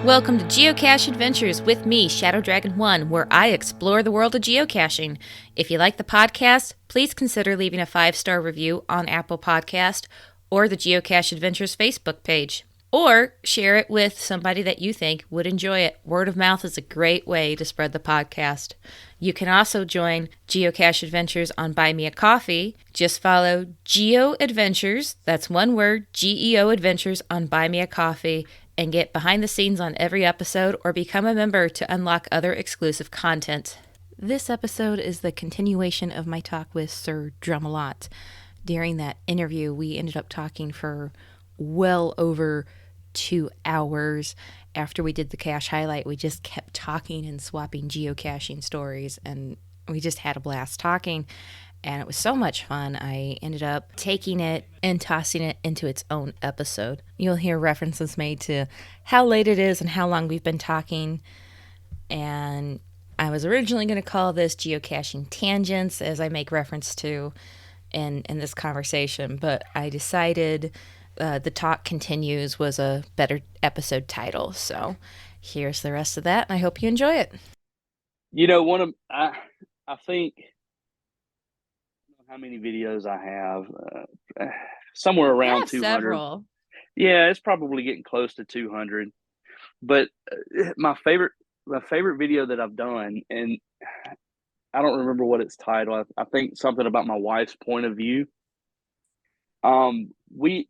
Welcome to Geocache Adventures with me, Shadow Dragon 1, where I explore the world of geocaching. If you like the podcast, please consider leaving a 5-star review on Apple Podcast or the Geocache Adventures Facebook page. Or share it with somebody that you think would enjoy it. Word of mouth is a great way to spread the podcast. You can also join Geocache Adventures on Buy Me a Coffee. Just follow Geo Adventures, that's one word, GEO Adventures on Buy Me a Coffee, and get behind the scenes on every episode or become a member to unlock other exclusive content. This episode is the continuation of my talk with SirDrumalot. During that interview, we ended up talking for well over 2 hours. After we did the cache highlight, we just kept talking and swapping geocaching stories, and we just had a blast talking. And it was so much fun, I ended up taking it and tossing it into its own episode. You'll hear references made to how late it is and how long we've been talking. And I was originally going to call this Geocaching Tangents, as I make reference to in this conversation. But I decided The Talk Continues was a better episode title. So here's the rest of that, and I hope you enjoy it. You know, I think how many videos I have, somewhere around 200. Several. Yeah, it's probably getting close to 200. But my favorite video that I've done, and I don't remember what it's titled. I think something about my wife's point of view. We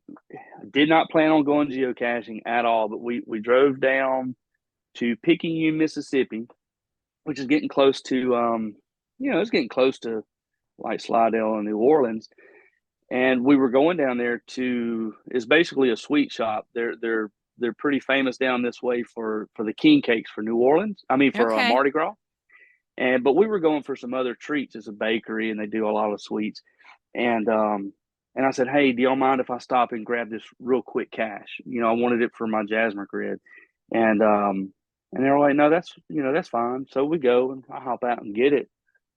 did not plan on going geocaching at all, but we drove down to Picayune, Mississippi, which is getting close to it's getting close to like Slidell and New Orleans. And we were going down there it's basically a sweet shop. They're pretty famous down this way for the king cakes for New Orleans. I mean for Okay. Mardi Gras. But we were going for some other treats. It's a bakery and they do a lot of sweets. And I said, hey, do y'all mind if I stop and grab this real quick cache? You know, I wanted it for my Jasmine grid. And they were like, no, that's fine. So we go and I hop out and get it.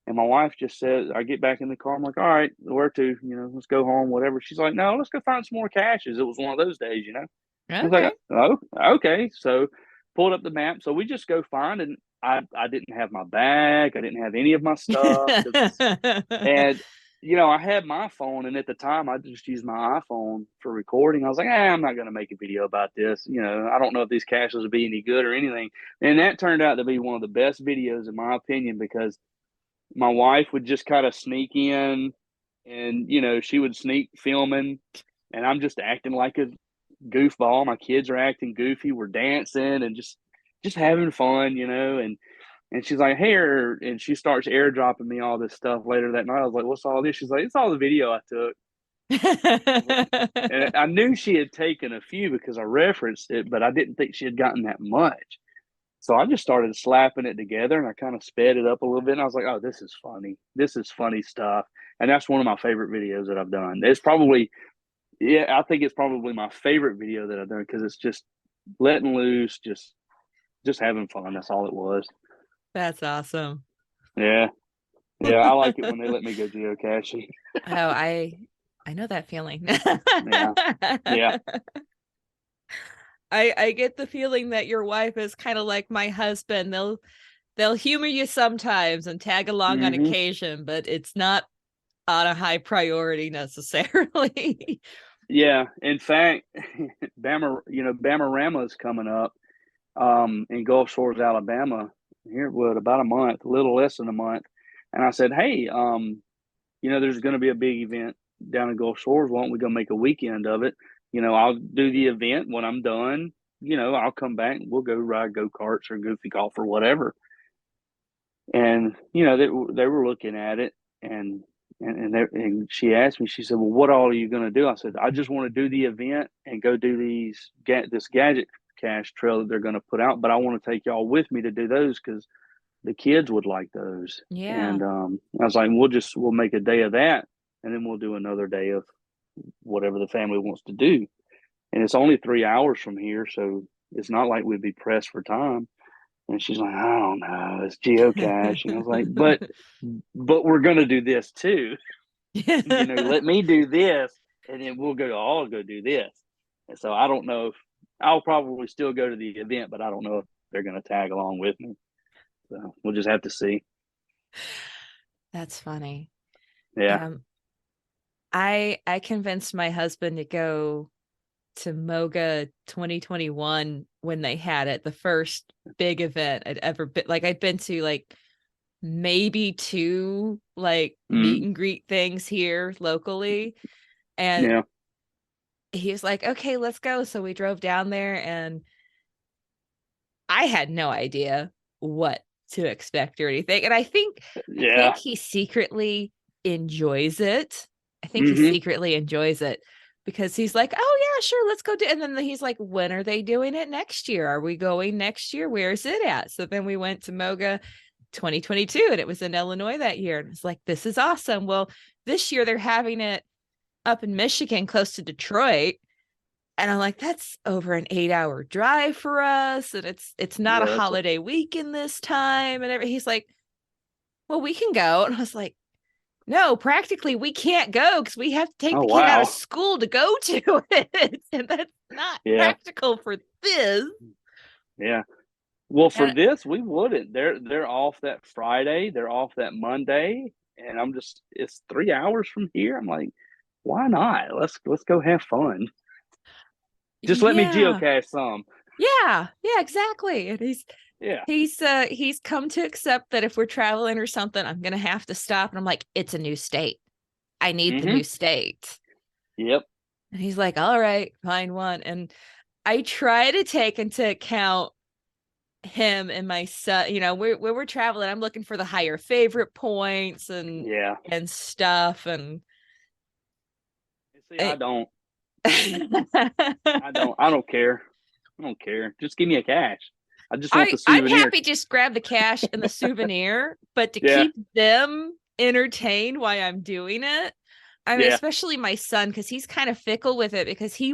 And my wife just said, I get back in the car. I'm like, all right, where to? You know, let's go home, whatever. She's like, no, let's go find some more caches. It was one of those days, you know. I was like, Okay. oh, okay. So pulled up the map. So we just go find, and I didn't have my bag. I didn't have any of my stuff. And, you know, I had my phone, and at the time, I just used my iPhone for recording. I was like, I'm not going to make a video about this. You know, I don't know if these caches will be any good or anything. And that turned out to be one of the best videos, in my opinion, because my wife would just kind of sneak in and, you know, she would sneak filming, and I'm just acting like a goofball. My kids are acting goofy. We're dancing and just having fun, you know, and she's like, hey, and she starts airdropping me all this stuff later that night. I was like, what's all this? She's like, it's all the video I took. And I knew she had taken a few because I referenced it, but I didn't think she had gotten that much. So I just started slapping it together and I kind of sped it up a little bit. And I was like, oh, this is funny. This is funny stuff. And that's one of my favorite videos that I've done. I think it's probably my favorite video that I've done because it's just letting loose, just having fun. That's all it was. That's awesome. Yeah. Yeah. I like it when they let me go geocaching. Oh, I know that feeling. Yeah. Yeah. I get the feeling that your wife is kind of like my husband. They'll humor you sometimes and tag along on Mm-hmm. occasion, but it's not on a high priority necessarily. Yeah. In fact, Bama is coming up in Gulf Shores, Alabama, here, what, about a month, a little less than a month. And I said, hey, there's going to be a big event down in Gulf Shores. Why don't we go make a weekend of it? You know, I'll do the event when I'm done. You know, I'll come back and we'll go ride go-karts or goofy golf or whatever. And, you know, they were looking at it and she asked me, she said, well, what all are you going to do? I said, I just want to do the event and go do this gadget cache trail that they're going to put out. But I want to take y'all with me to do those because the kids would like those. Yeah. And I was like, we'll make a day of that. And then we'll do another day of whatever the family wants to do. And it's only 3 hours from here. So it's not like we'd be pressed for time. And she's like, I don't know, it's geocache. And I was like, but we're gonna do this too. Let me do this, and then we'll all go do this. And so I don't know I'll probably still go to the event, but I don't know if they're going to tag along with me. So we'll just have to see. That's funny. Yeah. I convinced my husband to go to Moga 2021 when they had it, the first big event I'd ever been. Like I'd been to like maybe two like meet Mm, and greet things here locally, and yeah. he was like, okay, let's go. So we drove down there, and I had no idea what to expect or anything. And I think Yeah. he secretly enjoys it. I think he Hmm. secretly enjoys it because he's like, oh yeah, sure, let's go do. And then he's like, when are they doing it next year? Are we going next year? Where's it at? So then we went to Moga 2022, and it was in Illinois that year. And it's like, this is awesome. Well, this year they're having it up in Michigan, close to Detroit. And I'm like, that's over an 8-hour drive for us. And it's not a Yeah. That's holiday weekend this time. And he's like, well, we can go. And I was like, no, practically we can't go because we have to take oh, the kid out of wow. school to go to it. And that's not Yeah. practical for this. Yeah. Well, for And this, we wouldn't. They're off that Friday. They're off that Monday, and it's 3 hours from here. I'm like, why not? Let's go have fun. Just let me yeah, geocache some. yeah, exactly. And Yeah. he's come to accept that if we're traveling or something, I'm gonna have to stop. And I'm like, it's a new state. I need the Hmm. new state. Yep. And he's like, all right, find one. And I try to take into account him and my son. We're traveling, I'm looking for the higher favorite points and Yeah. stuff. And See, I I, don't. I don't care. I don't care. Just give me a cache. I just want the I'm souvenir. happy just grab the cash and the souvenir, but to Yeah. keep them entertained while I'm doing it. I mean, Yeah. especially my son, because he's kind of fickle with it because he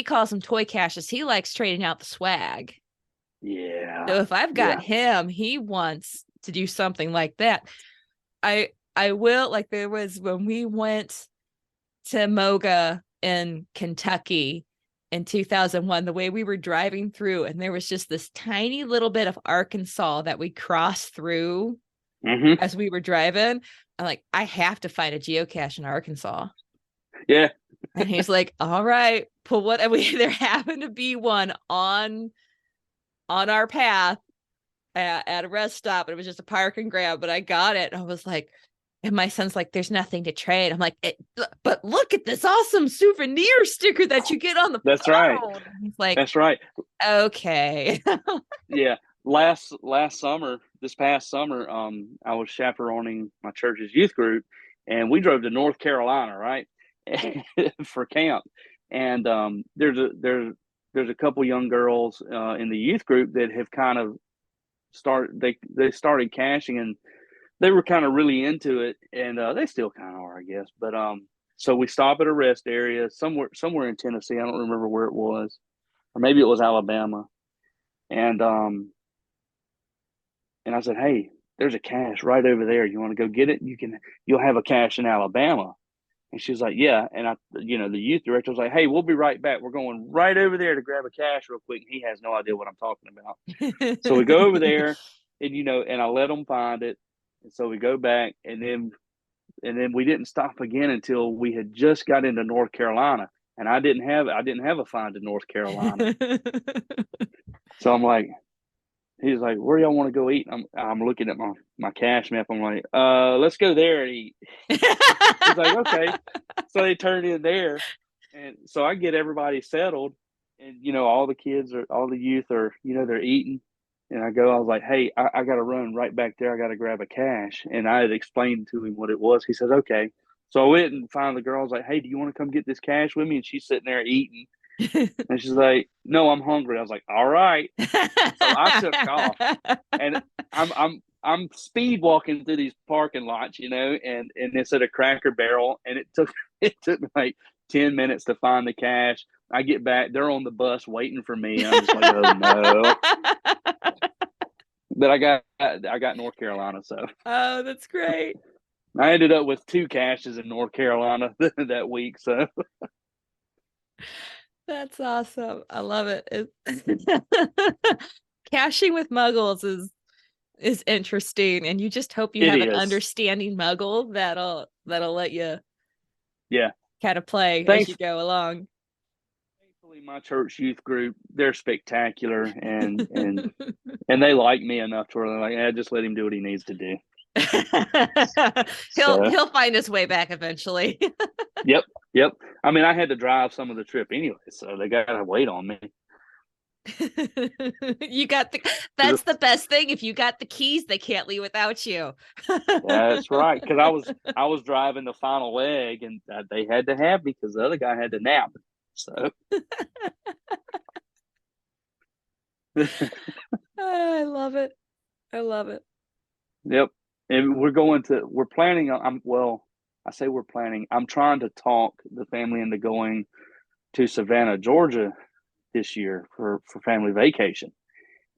calls them toy caches. He likes trading out the swag. Yeah. So if I've got Yeah. him, he wants to do something like that. I will, like, there was when we went to Moga in Kentucky in 2001, the way we were driving through, and there was just this tiny little bit of Arkansas that we crossed through Hmm. as we were driving. I'm like, I have to find a geocache in Arkansas. Yeah. And he's like, all right, pull what. And there happened to be one on our path at a rest stop. It was just a park and grab, but I got it. And I was like, and my son's like, there's nothing to trade. I'm like, but look at this awesome souvenir sticker that you get on the That's right. phone. And he's like, That's right. okay. Yeah. Last summer, this past summer, I was chaperoning my church's youth group, and we drove to North Carolina, right, for camp. And there's a couple young girls in the youth group that have kind of they started caching, and they were kind of really into it, and they still kind of are, I guess. But so we stop at a rest area somewhere in Tennessee. I don't remember where it was, or maybe it was Alabama. And I said, hey, there's a cache right over there. You want to go get it? You'll have a cache in Alabama. And she was like, yeah. And the youth director was like, hey, we'll be right back. We're going right over there to grab a cache real quick. And he has no idea what I'm talking about. So we go over there, and I let them find it. And so we go back, and then we didn't stop again until we had just got into North Carolina. And I didn't have a find in North Carolina. So I'm like, he's like, where y'all want to go eat? I'm looking at my cache map. I'm like, let's go there and eat. He's like, okay. So they turned in there, and so I get everybody settled, and all the youth are, they're eating, and I was like, hey, I got to run right back there. I got to grab a cache, and I had explained to him what it was. He said, okay. So I went and found the girl. I was like, hey, do you want to come get this cache with me? And she's sitting there eating, and she's like, no, I'm hungry. I was like, all right. So I took off, and I'm speed walking through these parking lots, and it's at a Cracker Barrel, and it took me like 10 minutes to find the cache. I get back, they're on the bus waiting for me. I'm just like, oh no. But I got North Carolina, so Oh, that's great. I ended up with two caches in North Carolina that week. So That's awesome. I love it. Caching with muggles is interesting, and you just hope you It have an is. understanding muggle that'll let you Yeah. kind of play as you Thanks. go along. Thankfully, my church youth group, they're spectacular, and they like me enough to where they're like, yeah, just let him do what he needs to do. he'll So, he'll find his way back eventually. yep, yep. I mean, I had to drive some of the trip anyway, so they got to wait on me. You got that's the best thing. If you got the keys, they can't leave without you. That's right, because I was driving the final leg, and they had to have me because the other guy had to nap. So, Oh, I love it. I love it. yep. And we're planning on, I say we're planning. I'm trying to talk the family into going to Savannah, Georgia this year for family vacation,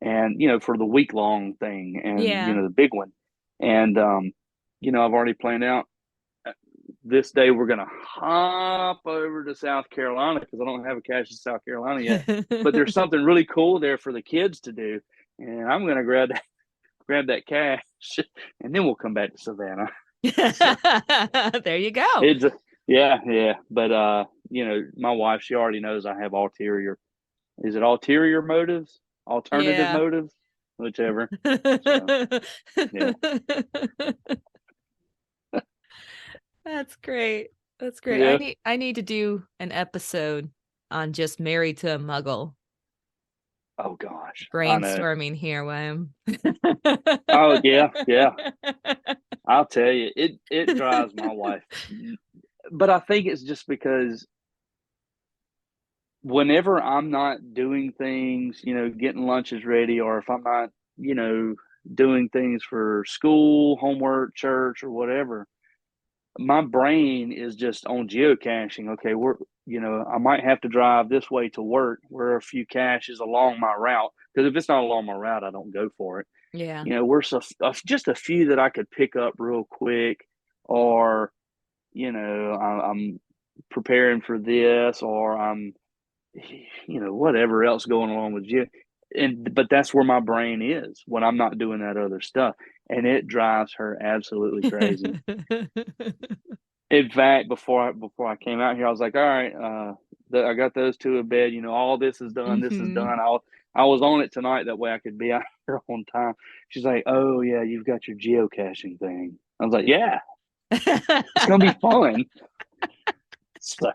and for the week-long thing, and Yeah. the big one. And I've already planned out this day we're gonna hop over to South Carolina because I don't have a cache in South Carolina yet. But there's something really cool there for the kids to do, and I'm gonna grab that cache, and then we'll come back to Savannah. So There you go. it's yeah, yeah. But my wife, she already knows I have ulterior. Is it ulterior motives? Alternative Yeah. motives? Whichever. So yeah. That's great. That's great. Yeah. I need to do an episode on just married to a muggle. Oh gosh. I know. Brainstorming here, William. Oh yeah, yeah. I'll tell you, it drives my wife. But I think it's just because whenever I'm not doing things, getting lunches ready, or if I'm not, doing things for school, homework, church, or whatever, my brain is just on geocaching. Okay, I might have to drive this way to work. Where a few caches along my route, because if it's not along my route, I don't go for it. Yeah. We're just a few that I could pick up real quick, or I'm preparing for this, or I'm whatever else going along with you. But that's where my brain is when I'm not doing that other stuff, and it drives her absolutely crazy. In fact, before I came out here, I was like, all right, I got those two in bed. All this is done. This is Hmm. done. I was on it tonight. That way I could be out here on time. She's like, oh yeah, you've got your geocaching thing. I was like, yeah, it's gonna be fun. So,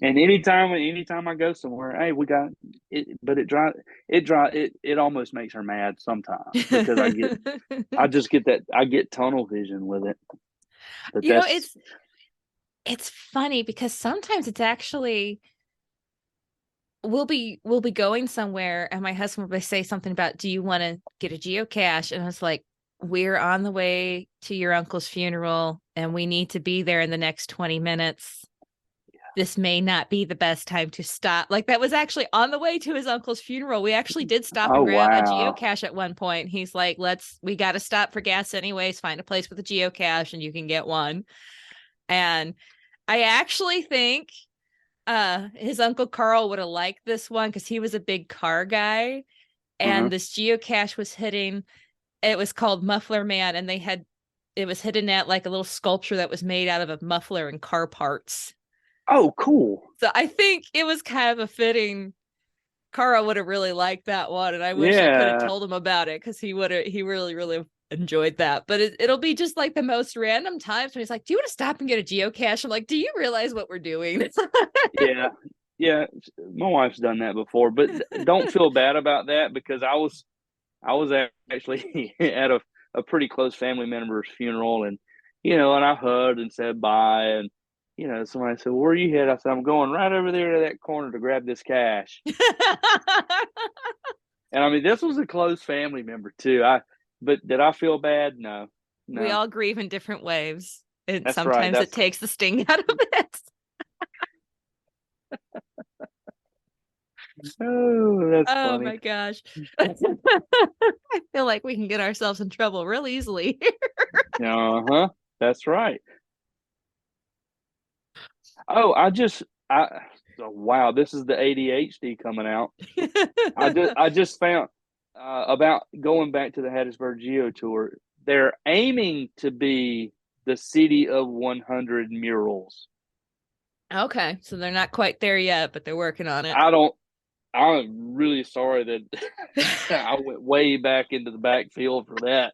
and anytime I go somewhere, hey, we got it. But it almost makes her mad sometimes because I just get that, I get tunnel vision with it. But You know, that's it's funny because sometimes it's actually we'll be going somewhere and my husband will say something about, do you want to get a geocache? And I was like, we're on the way to your uncle's funeral and we need to be there in the next 20 minutes. This may not be the best time to stop. Like, that was actually on the way to his uncle's funeral. We actually did stop and oh grab a wow. geocache at one point. He's like, we got to stop for gas anyways, find a place with a geocache and you can get one. And I actually think his uncle Carl would have liked this one because he was a big car guy. Uh-huh. And this geocache was hitting, it was called Muffler Man, and it was hidden at like a little sculpture that was made out of a muffler and car parts. Oh, cool. So I think it was kind of a fitting. Carl would have really liked that one, and I wish I could have Yeah. told him about it because he really, really enjoyed that. But it'll be just like the most random times when he's like, do you want to stop and get a geocache? I'm like, do you realize what we're doing? Yeah. Yeah. My wife's done that before, but don't feel bad about that because I was actually at a pretty close family member's funeral, and I hugged and said bye, and somebody said, "Where are you headed?" I said, "I'm going right over there to that corner to grab this cache." And I mean, this was a close family member too. But did I feel bad? No, We no. all grieve in different ways. And That's right. sometimes it takes the sting out of it. That's Oh funny. my gosh. I feel like we can get ourselves in trouble real easily. Uh huh. That's right. Oh, Wow, this is the ADHD coming out. I just found about going back to the Hattiesburg Geo Tour. They're aiming to be the city of 100 murals. Okay, so they're not quite there yet, but they're working on it. I'm really sorry that I went way back into the backfield for that.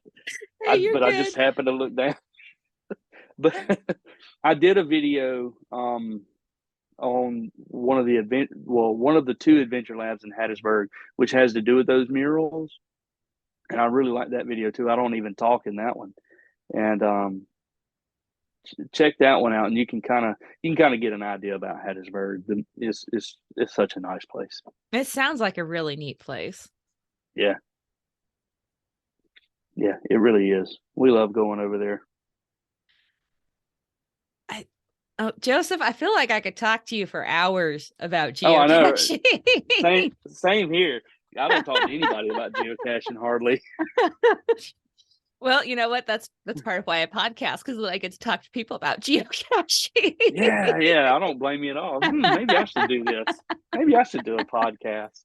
Hey, But good. I just happened to look down. But I did a video on one of the two adventure labs in Hattiesburg, which has to do with those murals. And I really like that video too. I don't even talk in that one. And check that one out, and you can kind of get an idea about Hattiesburg. It's such a nice place. It sounds like a really neat place. Yeah, it really is. We love going over there. Oh, Joseph, I feel like I could talk to you for hours about geocaching. Oh, I know. Same here. I don't talk to anybody about geocaching hardly. Well, you know what? That's part of why I podcast, because I get to talk to people about geocaching. Yeah. I don't blame you at all. Maybe I should do this. Maybe I should do a podcast.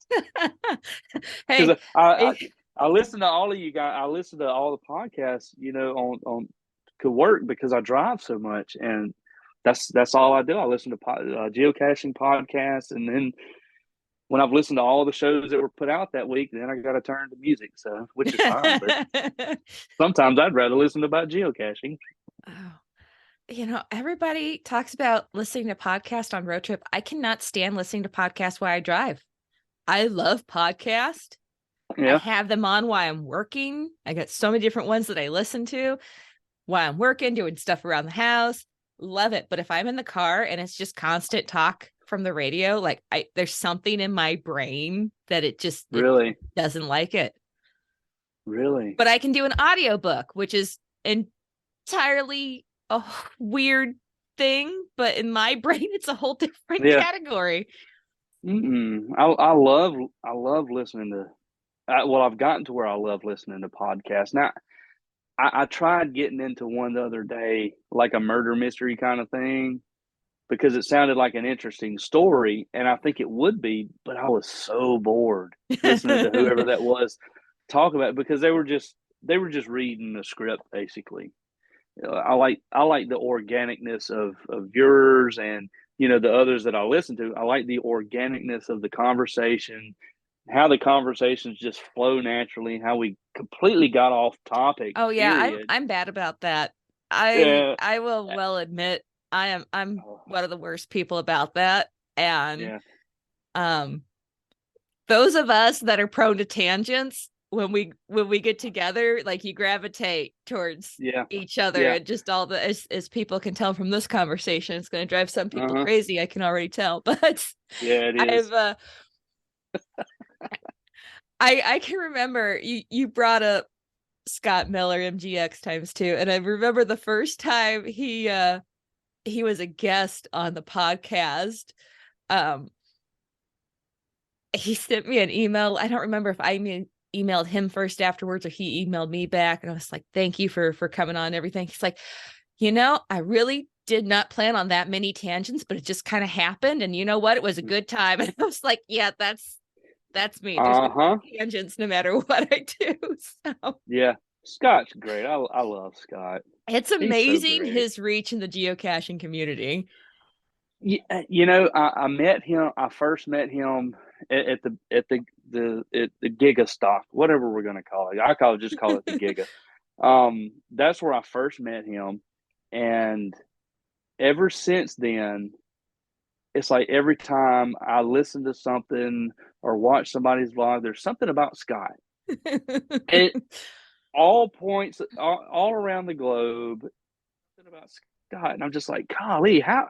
Hey, I listen to all of you guys. I listen to all the podcasts, on to work because I drive so much, and that's all I do. I listen to geocaching podcasts, and then when I've listened to all the shows that were put out that week, then I got to turn to music, which is fine. But sometimes I'd rather listen about geocaching. Oh, everybody talks about listening to podcasts on road trip. I cannot stand listening to podcasts while I drive. I love podcasts. Yeah. I have them on while I'm working. I got so many different ones that I listen to while I'm working, doing stuff around the house. Love it. But if I'm in the car and it's just constant talk from the radio, like there's something in my brain that it really doesn't like it. Really? But I can do an audiobook, which is entirely a weird thing, but in my brain it's a whole different category. I love listening to I've gotten to where I love listening to podcasts. Now I tried getting into one the other day, like a murder mystery kind of thing, because it sounded like an interesting story, and I think it would be, but I was so bored listening to whoever that was talk about it, because they were just reading the script basically. I like the organicness of yours and the others that I listen to. I like the organicness of the conversation, how the conversations just flow naturally, how we completely got off topic. Oh yeah, I'm bad about that. I will well admit I'm one of the worst people about that. And those of us that are prone to tangents, when we get together, like you gravitate towards each other, and just all the as people can tell from this conversation, it's going to drive some people crazy. I can already tell, but it is. I can remember you brought up Scott Miller MGX ×2, and I remember the first time he was a guest on the podcast. He sent me an email. I don't remember if I emailed him first afterwards or he emailed me back, and I was like, thank you for coming on and everything. He's like, I really did not plan on that many tangents, but it just kind of happened, and you know what, it was a good time. And I was like, yeah, that's me. There's no tangents no matter what I do. So yeah, Scott's great. I love Scott. It's amazing his reach in the geocaching community. Yeah, I met him. I first met him at the Giga Stock, whatever we're gonna call it. I just call it the Giga. That's where I first met him, and ever since then, it's like every time I listen to something or watch somebody's vlog, there's something about Scott. And all points, all around the globe, something about Scott, and I'm just like, golly, how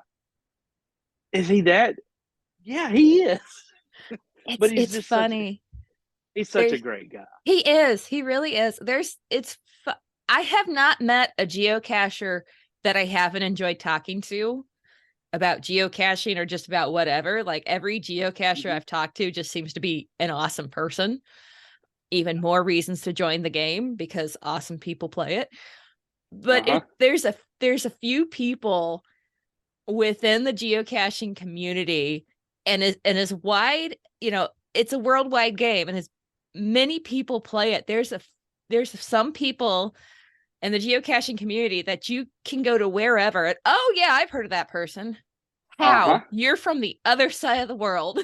is he that? Yeah, he is. But it's just funny. He's such a great guy. He is. He really is. I have not met a geocacher that I haven't enjoyed talking to about geocaching or just about whatever. Like every geocacher I've talked to just seems to be an awesome person. Even more reasons to join the game because awesome people play it. But there's a few people within the geocaching community, and as wide, it's a worldwide game, and as many people play it, there's some people in the geocaching community that you can go to wherever and, oh yeah, I've heard of that person. Uh-huh. How? You're from the other side of the world.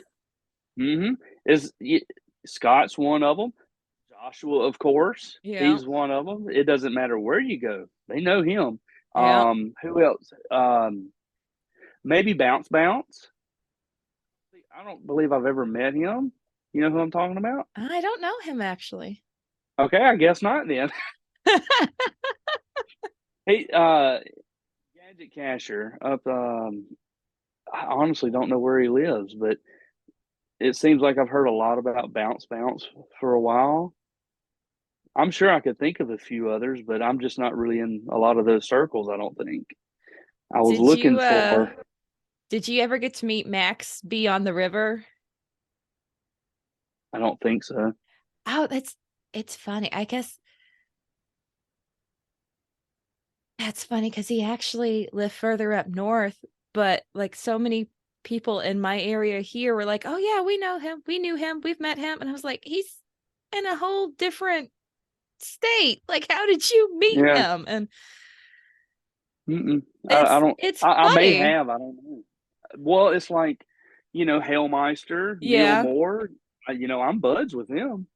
Mm-hmm. Scott's one of them. Joshua, of course, Yeah. he's one of them. It doesn't matter where you go; they know him. Yeah. Who else? Maybe Bounce Bounce. I don't believe I've ever met him. You know who I'm talking about? I don't know him actually. Okay, I guess not then. Hey, Gadget Casher up. I honestly don't know where he lives, but it seems like I've heard a lot about Bounce Bounce for a while. I'm sure I could think of a few others, but I'm just not really in a lot of those circles, I don't think. I was Did looking you for, did you ever get to meet Max B on the river? I don't think so. Oh, it's funny. I guess that's funny because he actually lived further up north, but like so many people in my area here were like, "Oh yeah, we know him. We knew him. We've met him." And I was like, "He's in a whole different state. Like, how did you meet Yeah. him?" And Mm-mm. I it's don't, it's I may funny. have, I don't know. Well, it's like, Hailmeister, Neil Yeah. Moore, I'm buds with him.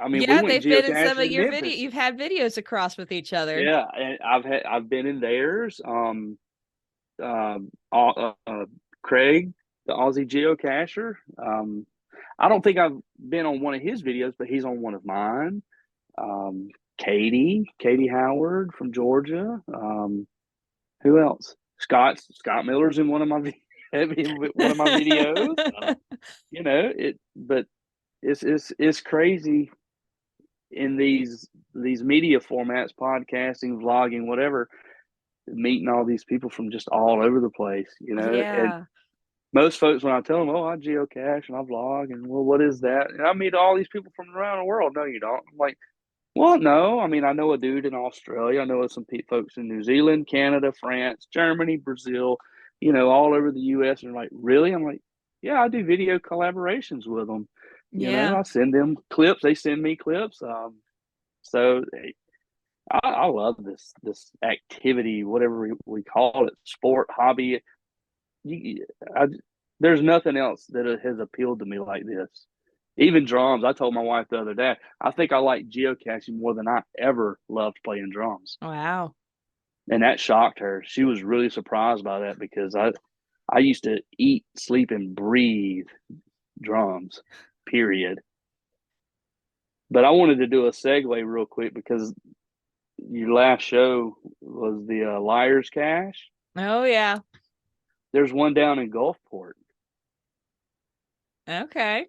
I mean, we Yeah, went they've been in some geocaching of in your video. Memphis. You've had videos across with each other. Yeah, and I've been in theirs. Craig, the Aussie geocacher. I don't think I've been on one of his videos, but he's on one of mine. Um, Katie Howard from Georgia. Who else? Scott Miller's in one of my one of my videos. But it's crazy in these media formats, podcasting, vlogging, whatever, meeting all these people from just all over the place, and Yeah. most folks, when I tell them, oh, I geocache and I vlog, and well, what is that? And I meet all these people from around the world. No, you don't. I'm like, well, no. I mean, I know a dude in Australia. I know some folks in New Zealand, Canada, France, Germany, Brazil, all over the U.S. And like, really? I'm like, yeah, I do video collaborations with them. Yeah. I send them clips. They send me clips. So I love this activity, whatever we call it, sport, hobby. You, I, there's nothing else that has appealed to me like this. Even drums. I told my wife the other day, I think I like geocaching more than I ever loved playing drums, Wow. and that shocked her. She was really surprised by that because I used to eat, sleep, and breathe drums. Period. But I wanted to do a segue real quick because your last show was the Liar's Cache. Oh yeah. There's one down in Gulfport. Okay.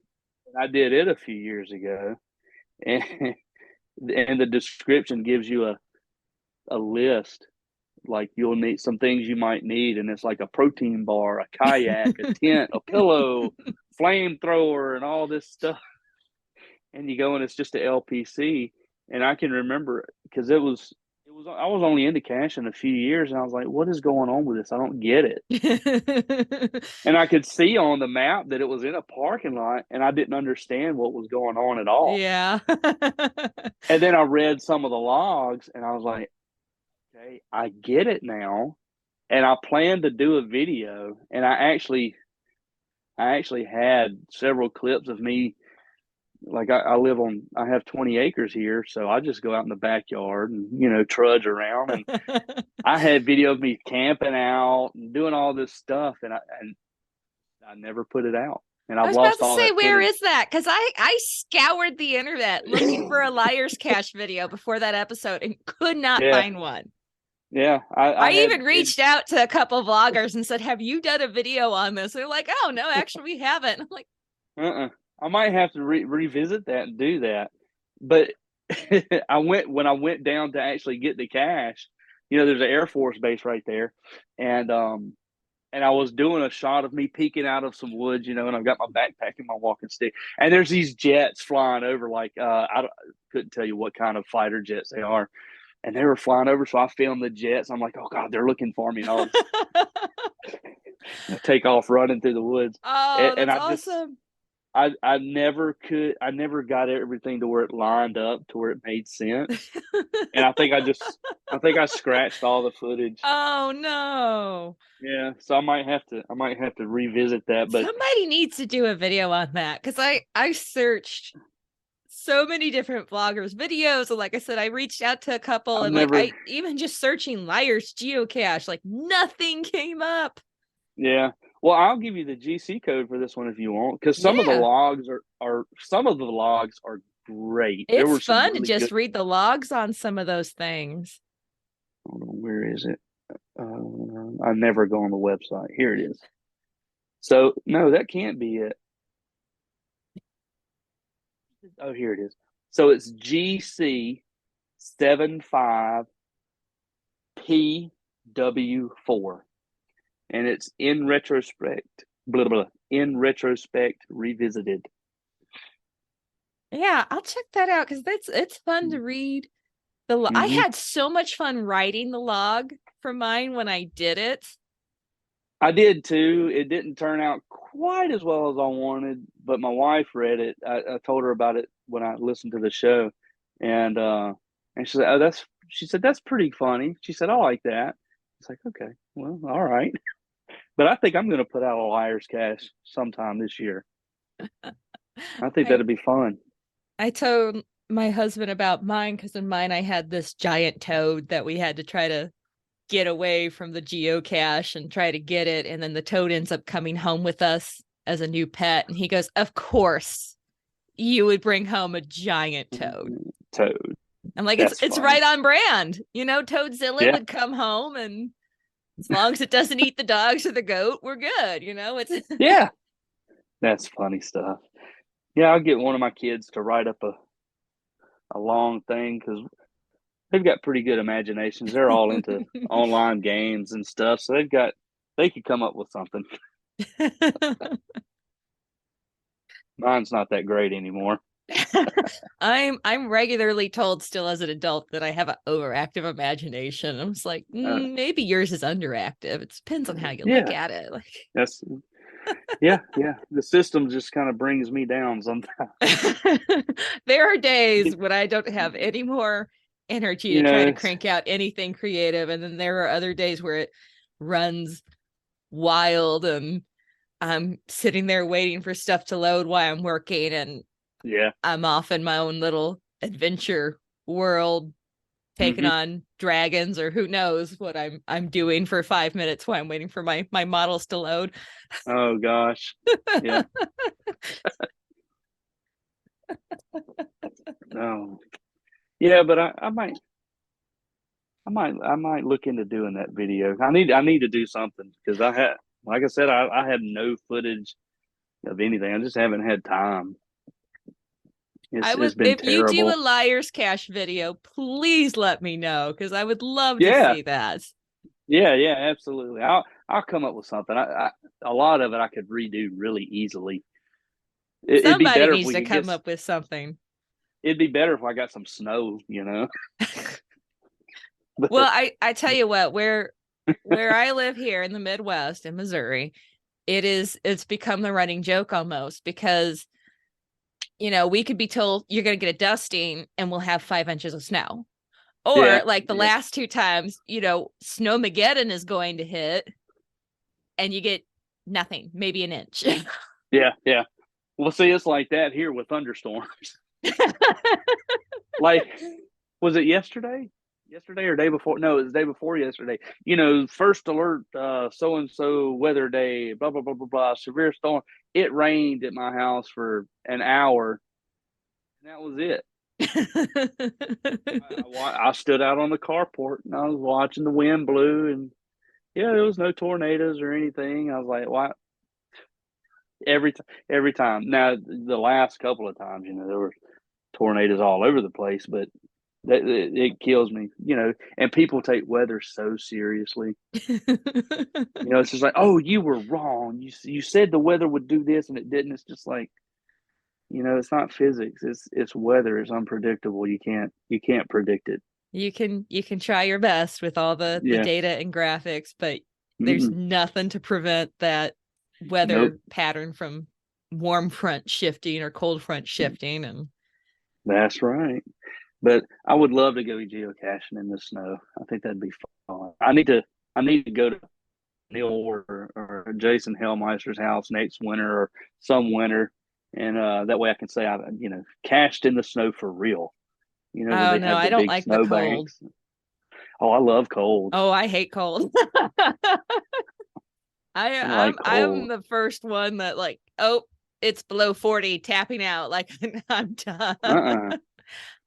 I did it a few years ago, and and the description gives you a list, like you'll need some things you might need, and it's like a protein bar, a kayak, a tent, a pillow, flamethrower, and all this stuff. And you go and it's just a LPC. And I can remember because it was I was only into caching a few years, and I was like, what is going on with this? I don't get it. And I could see on the map that it was in a parking lot, and I didn't understand what was going on at all. Yeah. And then I read some of the logs, and I was like, okay, I get it now. And I planned to do a video, and I actually had several clips of me. Like I have 20 acres here, so I just go out in the backyard and trudge around. And I had video of me camping out and doing all this stuff, and I never put it out, and I I've was about lost to all say, that where footage. is that? Because I scoured the internet looking for a Liar's Cache video before that episode and could not Yeah, find one. yeah. I I had even it. reached out to a couple vloggers and said, "Have you done a video on this?" They're like, "Oh no, actually, we haven't." I'm like, I might have to revisit that and do that. But when I went down to actually get the cache. There's an Air Force base right there, and I was doing a shot of me peeking out of some woods, and I've got my backpack and my walking stick, and there's these jets flying over, like I couldn't tell you what kind of fighter jets they are, and they were flying over. So I filmed the jets. I'm like, oh God, they're looking for me. And I take off running through the woods. Oh, And that's I just, awesome. I never got everything to where it lined up to where it made sense. And I think I scratched all the footage. Oh no. Yeah, so I might have to revisit that. But Somebody needs to do a video on that because I searched so many different vloggers videos, and like I said, I reached out to a couple, I've and like never, I even just searching liars geocache, like nothing came up. yeah. Well, I'll give you the GC code for this one if you want, because Yeah, some of the logs are great. There it's were some fun to really good. just read the logs on some of those things. Hold on, where is it? I never go on the website. Here it is. So no, that can't be it. Oh, here it is. So it's GC75PW4, and it's in retrospect. Blah, blah, blah, in retrospect revisited. Yeah, I'll check that out because it's fun to read. I Mm-hmm. had so much fun writing the log for mine when I did it. I did too. It didn't turn out quite as well as I wanted, but my wife read it. I told her about it when I listened to the show, and she said, "Oh, she said that's pretty funny." She said, "I like that." It's like, okay, well, all right. But I think I'm going to put out a liar's cache sometime this year. I think I that'd be fun. I told my husband about mine because in mine I had this giant toad that we had to try to get away from the geocache and try to get it, and then the toad ends up coming home with us as a new pet, and he goes, "Of course you would bring home a giant toad." Toad. I'm like, That's it's funny. right on brand. Toadzilla Yeah. would come home, and as long as it doesn't eat the dogs or the goat, we're good. It's Yeah. That's funny stuff. Yeah, I'll get one of my kids to write up a long thing because they've got pretty good imaginations. They're all into online games and stuff, so they could come up with something. Mine's not that great anymore. I'm regularly told still as an adult that I have an overactive imagination. I'm just like, Uh, maybe yours is underactive. It depends on how you look yeah, at it. Like, that's yeah. The system just kind of brings me down sometimes. there are days when I don't have any more energy You to try to know, crank out anything creative, and then there are other days where it runs wild, and I'm sitting there waiting for stuff to load while I'm working, and yeah. I'm off in my own little adventure world, taking Hmm. on dragons or who knows what I'm doing for 5 minutes while I'm waiting for my models to load. Oh gosh, yeah. No, yeah, but I might look into doing that video. I need to do something because like I said, I have no footage of anything. I just haven't had time. I It's would, been if you do a terrible. liar's cache video, please let me know because I would love to Yeah, see that. yeah, absolutely. I'll come up with something. A lot of it I could redo really easily. It'd be Somebody better if needs we to could get. come up with something. It'd be better if I got some snow, But Well, I tell you what, where I live here in the Midwest in Missouri, it's become the running joke almost because we could be told you're going to get a dusting and we'll have 5 inches of snow. yeah, Or like the yeah, last two times, Snowmageddon is going to hit and you get nothing, maybe an inch. yeah. Well, see, it's like that here with thunderstorms. Like, was it yesterday? Yesterday or day before? No, it was the day before yesterday. First alert, so and so weather day, blah blah blah blah blah, severe storm. It rained at my house for an hour, and that was it. I stood out on the carport and I was watching the wind blew, and yeah, there was no tornadoes or anything. I was like, why? Every time. Now, the last couple of times, there were tornadoes all over the place, but it kills me, and people take weather so seriously. It's just like, oh, you were wrong. You said the weather would do this and it didn't. It's just like, it's not physics. It's weather. It's unpredictable. You can't predict it. You can try your best with all the Yeah. data and graphics, but there's Mm-mm. nothing to prevent that Nope. weather pattern from warm front shifting or cold front shifting. And That's right. But I would love to go geocaching in the snow. I think that'd be fun. I need to go to Neil or Jason Hellmeister's house next winter or some winter, and that way I can say I cached in the snow for real. Where oh they no, have I the don't big like the snow cold. banks. Oh, I love cold. Oh, I hate cold. I like I'm cold. the first one that like, oh, it's below 40, tapping out. Like I'm done. Uh-uh.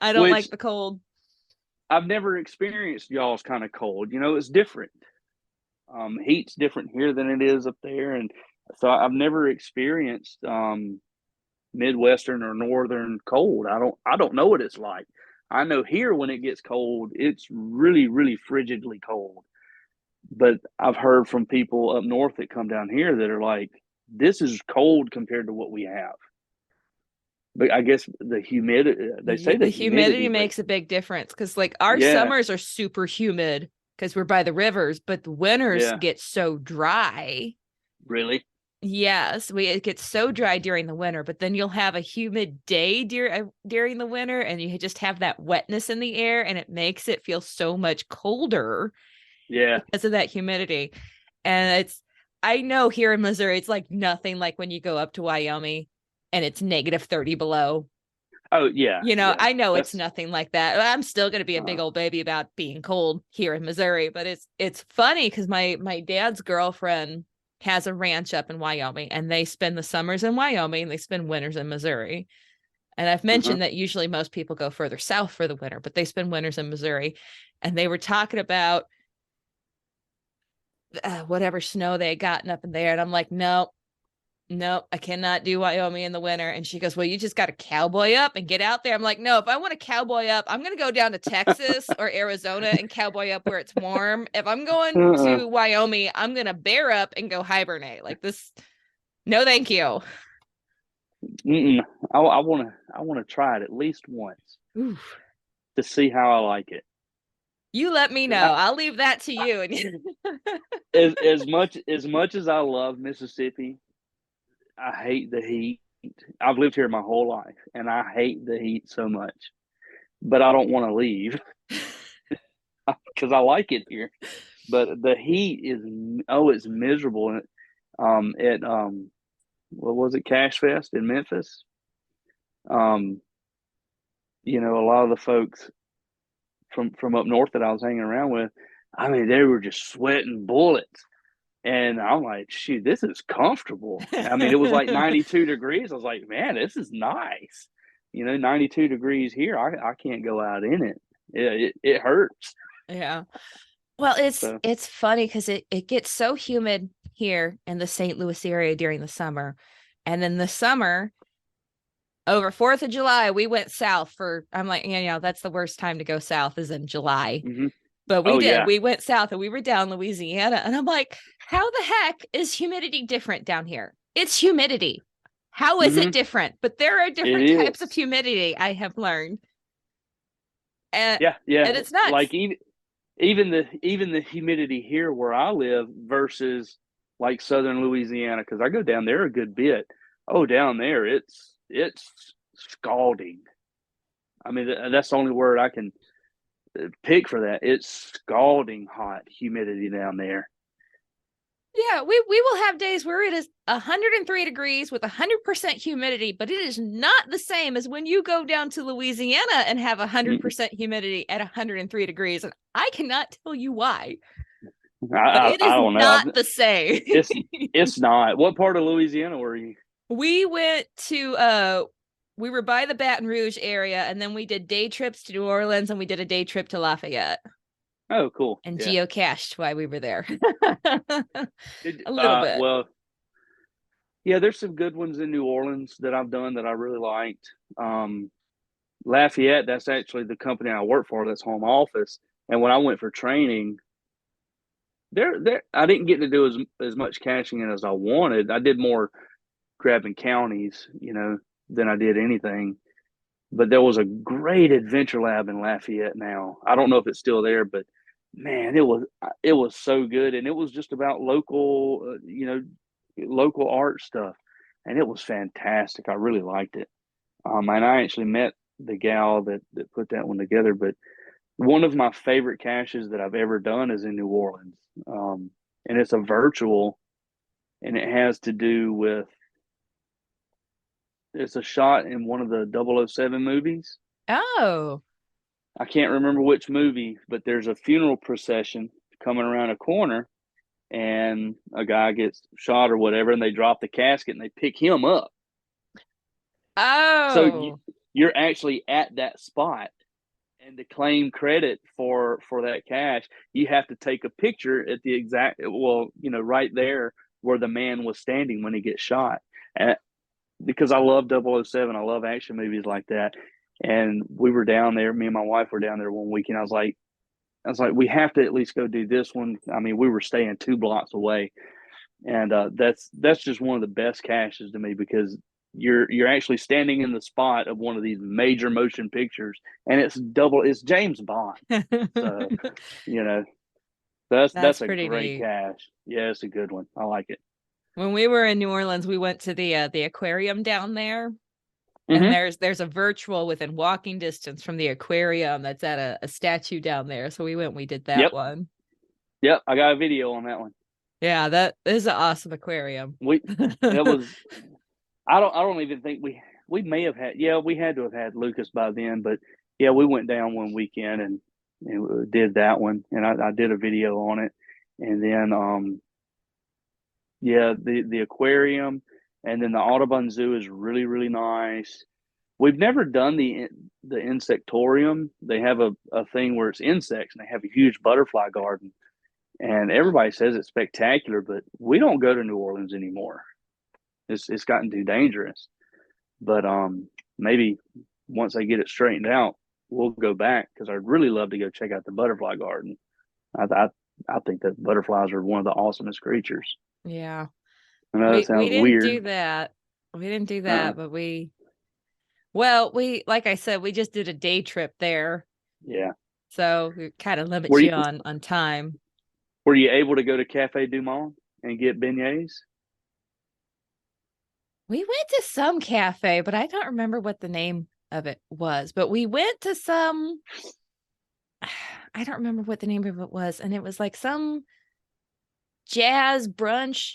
I don't Which like the cold. I've never experienced y'all's kind of cold. It's different. Heat's different here than it is up there, and so I've never experienced Midwestern or Northern cold. I don't know what it's like. I know here when it gets cold, it's really, really frigidly cold. But I've heard from people up north that come down here that are like, this is cold compared to what we have. But I guess the humidity, they say The the humidity humidity, but makes a big difference because like our yeah, summers are super humid because we're by the rivers, but the winters yeah, get so dry. really, Yes, it gets so dry during the winter, but then you'll have a humid day during the winter, and you just have that wetness in the air, and it makes it feel so much colder yeah. because of that humidity. And I know here in Missouri, it's like nothing like when you go up to Wyoming and it's negative 30 below. Oh, yeah, yeah. I know it's That's nothing like that. I'm still going to be a big old baby about being cold here in Missouri, but it's funny because my dad's girlfriend has a ranch up in Wyoming, and they spend the summers in Wyoming, they spend winters in Missouri. And I've uh-huh. mentioned that usually most people go further south for the winter, but they spend winters in Missouri. And they were talking about whatever snow they had gotten up in there, and I'm like, no, I cannot do Wyoming in the winter. And she goes, well, you just got to cowboy up and get out there. I'm like, no, if I want to cowboy up, I'm going to go down to Texas or Arizona and cowboy up where it's warm. If I'm going Uh-uh. to Wyoming, I'm going to bear up and go hibernate. Like this. No, thank you. Mm-mm. I want to try it at least once Oof. to see how I like it. You let me know. I, I'll leave that to you. And as much as I love Mississippi, I hate the heat. I've lived here my whole life, and I hate the heat so much. But I don't want to leave because I like it here. But the heat is it's miserable. And at what was it, Cache Fest in Memphis? Um, a lot of the folks from up north that I was hanging around with, I mean, they were just sweating bullets. And I'm like, shoot, this is comfortable. I mean, it was like 92 degrees. I was like, man, this is nice. 92 degrees here. I can't go out in it. It hurts. yeah. Well, So, it's funny because it gets so humid here in the St. Louis area during the summer. And then the summer over 4th of July, we went south for, I'm like, that's the worst time to go south is in July. mhm. But we Oh, did. yeah. We went south and we were down Louisiana. And I'm like, how the heck is humidity different down here? It's humidity. How is it Hmm. different? But there are It different types of is. humidity, I have learned. And Yeah. Yeah. and it's nuts. Like even the humidity here where I live versus like southern Louisiana, because I go down there a good bit. Oh, down there it's scalding. I mean, that's the only word I can pick for that. It's scalding hot humidity down there. Yeah, we will have days where it is 103 degrees with 100% humidity, but it is not the same as when you go down to Louisiana and have Mm-mm. 100% humidity at 103 degrees. And I cannot tell you why, I, but I it is I don't know. not the same. It's not. What part of Louisiana were you? We went to we were by the Baton Rouge area, and then we did day trips to New Orleans, and we did a day trip to Lafayette Oh, cool. and Yeah. geocached while we were there. A little bit. Well, yeah, there's some good ones in New Orleans that I've done that I really liked. Um, Lafayette, that's actually the company I work for. That's home office. And when I went for training, there I didn't get to do as much caching as I wanted. I did more grabbing counties, than I did anything. but there was a great adventure lab in Lafayette now. I don't know if it's still there, but man, it was so good, and it was just about local, local art stuff, and it was fantastic. I really liked it. And I actually met the gal that put that one together. But one of my favorite caches that I've ever done is in New Orleans, and it's a virtual, and it has to do with it's a shot in one of the 007 movies. Oh. I can't remember which movie, but there's a funeral procession coming around a corner, and a guy gets shot or whatever, and they drop the casket and they pick him up. So Oh. you're actually at that spot, and to claim credit for that cache, you have to take a picture at the exact right there where the man was standing when he gets shot. And because I love 007, I love action movies like that. And we were down there, me and my wife were down there one weekend. I was like, we have to at least go do this one. I mean, we were staying 2 blocks away, and that's just one of the best caches to me, because you're actually standing in the spot of one of these major motion pictures, and it's James Bond. So you know that's a pretty great neat. cache. Yeah, it's a good one. I like it. When we were in New Orleans, we went to the aquarium down there. And Mm-hmm. there's a virtual within walking distance from the aquarium that's at a statue down there. So we did that Yep. one. Yep. I got a video on that one. Yeah, that is an awesome aquarium. It was. I don't even think we may have had. Yeah, we had to have had Lucas by then, but yeah, we went down one weekend and did that one, and I did a video on it, and then yeah, the aquarium, and then the Audubon Zoo is really really nice. We've never done the insectorium. They have a thing where it's insects, and they have a huge butterfly garden, and everybody says it's spectacular, but we don't go to New Orleans anymore. It's gotten too dangerous. But maybe once they get it straightened out, we'll go back, because I'd really love to go check out the butterfly garden. I think that butterflies are one of the awesomest creatures. Yeah. I know that We sounds didn't do weird. that. We didn't do Uh, that, but we like I said, we just did a day trip there. yeah. So it kind of Were limits you you on time. were you able to go to Cafe Du Monde and get beignets? We went to some cafe, but I don't remember what the name of it was. But we went to some, I don't remember what the name of it was. And it was like some jazz brunch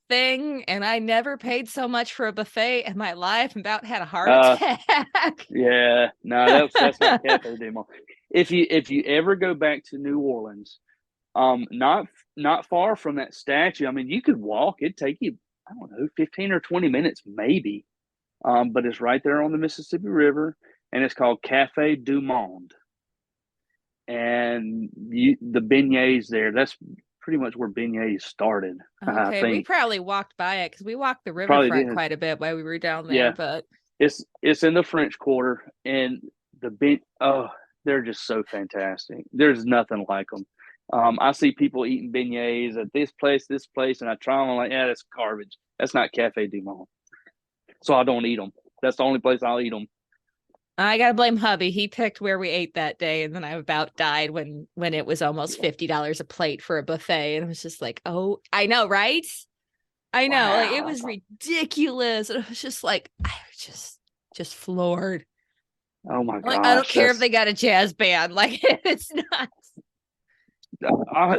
thing. And I never paid so much for a buffet in my life and about had a heart Uh, attack. yeah. No, that's not Cafe Du Monde. If you ever go back to New Orleans, not far from that statue. I mean, you could walk. It'd take you, I don't know, 15 or 20 minutes maybe. But it's right there on the Mississippi River, and it's called Cafe Du Monde. And the beignets there, that's pretty much where beignets started, I Okay, we think. probably walked by it because we walked the Probably riverfront did. quite a bit while we were down there. Yeah. But It's in the French Quarter, and oh, they're just so fantastic. There's nothing like them. I see people eating beignets at this place, and I try them. I'm like, yeah, that's garbage. That's not Cafe Du Monde. So I don't eat them. That's the only place I'll eat them. I gotta blame hubby. He picked where we ate that day, and then I about died when it was almost Yeah. $50 a plate for a buffet, and it was just like, oh, I know, right? I know, like it Wow. was ridiculous. And it was just like I was just floored. Oh my Like I don't gosh. care if they got a jazz band, like it's not.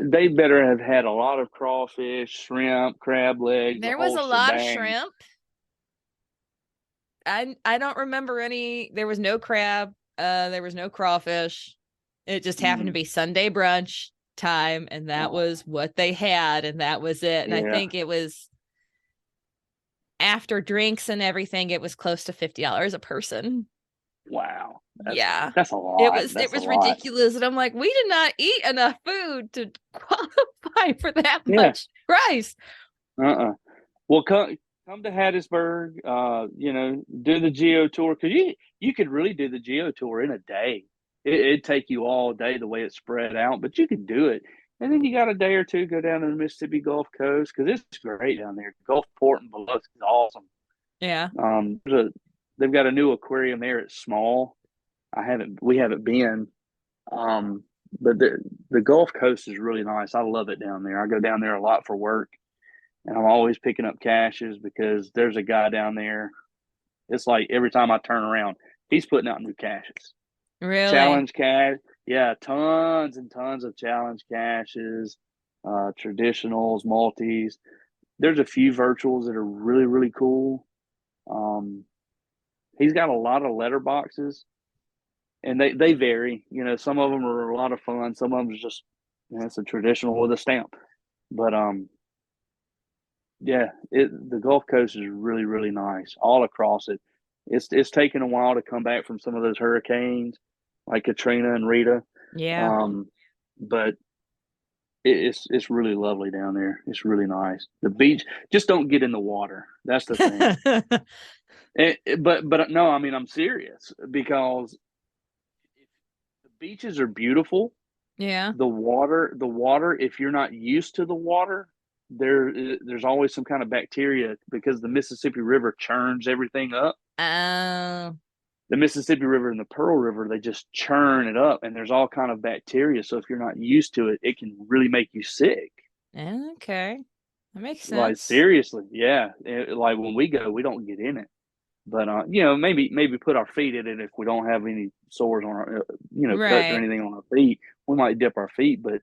They better have had a lot of crawfish, shrimp, crab legs, the There was whole a lot of shebang. shrimp. I don't remember any. There was no crab. There was no crawfish. It just happened to Mm. be Sunday brunch time, and that Oh, was what they had, and that was it. And I yeah. think it was after drinks and everything, it was close to $50 a person. Wow. Yeah. That's a It lot. was That's a lot. ridiculous. And I'm like, we did not eat enough food to qualify for that Yeah. much price. Uh-uh. Well, come to Hattiesburg. Do the geo tour, because you could really do the geo tour in a day. It'd take you all day the way it's spread out, but you could do it. And then you got a day or two, go down to the Mississippi Gulf Coast, because it's great down there. Gulfport and Biloxi is awesome. Yeah. There's they've got a new aquarium there. It's small. We haven't been. But the Gulf Coast is really nice. I love it down there. I go down there a lot for work, and I'm always picking up caches because there's a guy down there. It's like every time I turn around, he's putting out new caches. Really? Challenge cache, yeah, tons and tons of challenge caches, traditionals, multis. There's a few virtuals that are really, really cool. Um, he's got a lot of letterboxes, and they vary. You know, some of them are a lot of fun. Some of them is just, it's a traditional with a stamp. But yeah, the Gulf Coast is really, really nice all across it. It's taken a while to come back from some of those hurricanes like Katrina and Rita. Yeah. Um, but it's really lovely down there. It's really nice. The beach, just don't get in the water. That's the thing. But no, I mean, I'm serious because the beaches are beautiful. Yeah. The water, if you're not used to the water, there's always some kind of bacteria because the Mississippi River churns everything up. Oh, The Mississippi River and the Pearl River, they just churn it up, and there's all kind of bacteria. So if you're not used to it, it can really make you sick. okay. That makes Like sense. seriously, yeah. Like when we go, we don't get in it, but maybe put our feet in it if we don't have any sores on our, cuts or Right. anything on our feet. We might dip our feet, but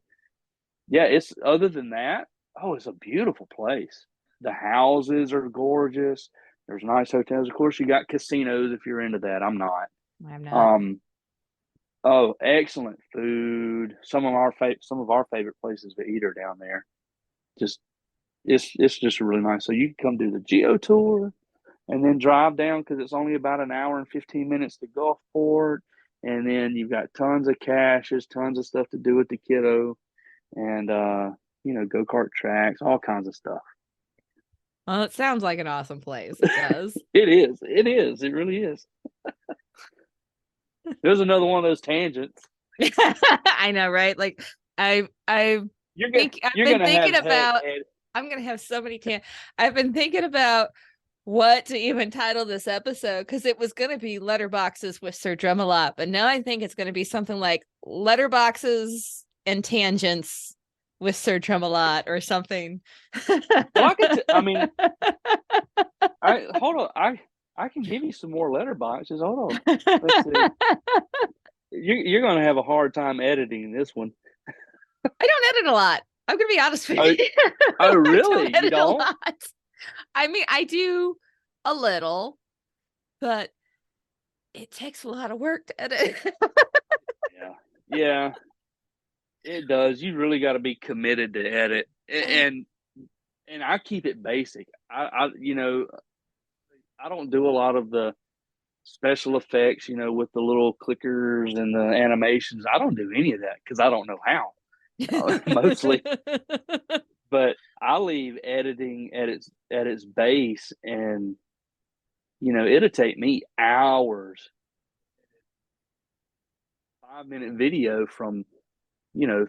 yeah, it's other than that. Oh, it's a beautiful place. The houses are gorgeous. There's nice hotels. Of course, you got casinos if you're into that. I'm not. I'm not. Um, oh, excellent food. Some of our favorite places to eat are down there. Just it's just really nice. So you can come do the Geo tour and then drive down because it's only about an hour and 15 minutes to Gulfport. And then you've got tons of caches, tons of stuff to do with the kiddo, and go kart tracks, all kinds of stuff. Well, it sounds like an awesome place. It does. It is. It is. It really is. There's another one of those tangents. I know, right? Like I You're gonna think I've you're been gonna thinking have about I'm gonna have so many I've been thinking about what to even title this episode because it was gonna be letterboxes with SirDrumalot, but now I think it's gonna be something like letterboxes and tangents with SirDrumalot or something. Well, I mean, I hold on. I can give you some more letterboxes. Hold on. Let's see. You're gonna have a hard time editing this one. I don't edit a lot. I'm gonna be honest with Oh, you. oh I really? don't You edit a don't? lot. I mean, I do a little, but it takes a lot of work to edit. Yeah. Yeah. It does. You really got to be committed to edit, and I keep it basic. I don't do a lot of the special effects, with the little clickers and the animations. I don't do any of that because I don't know how, mostly. But I leave editing at its base, and it'll take me hours. 5-minute video from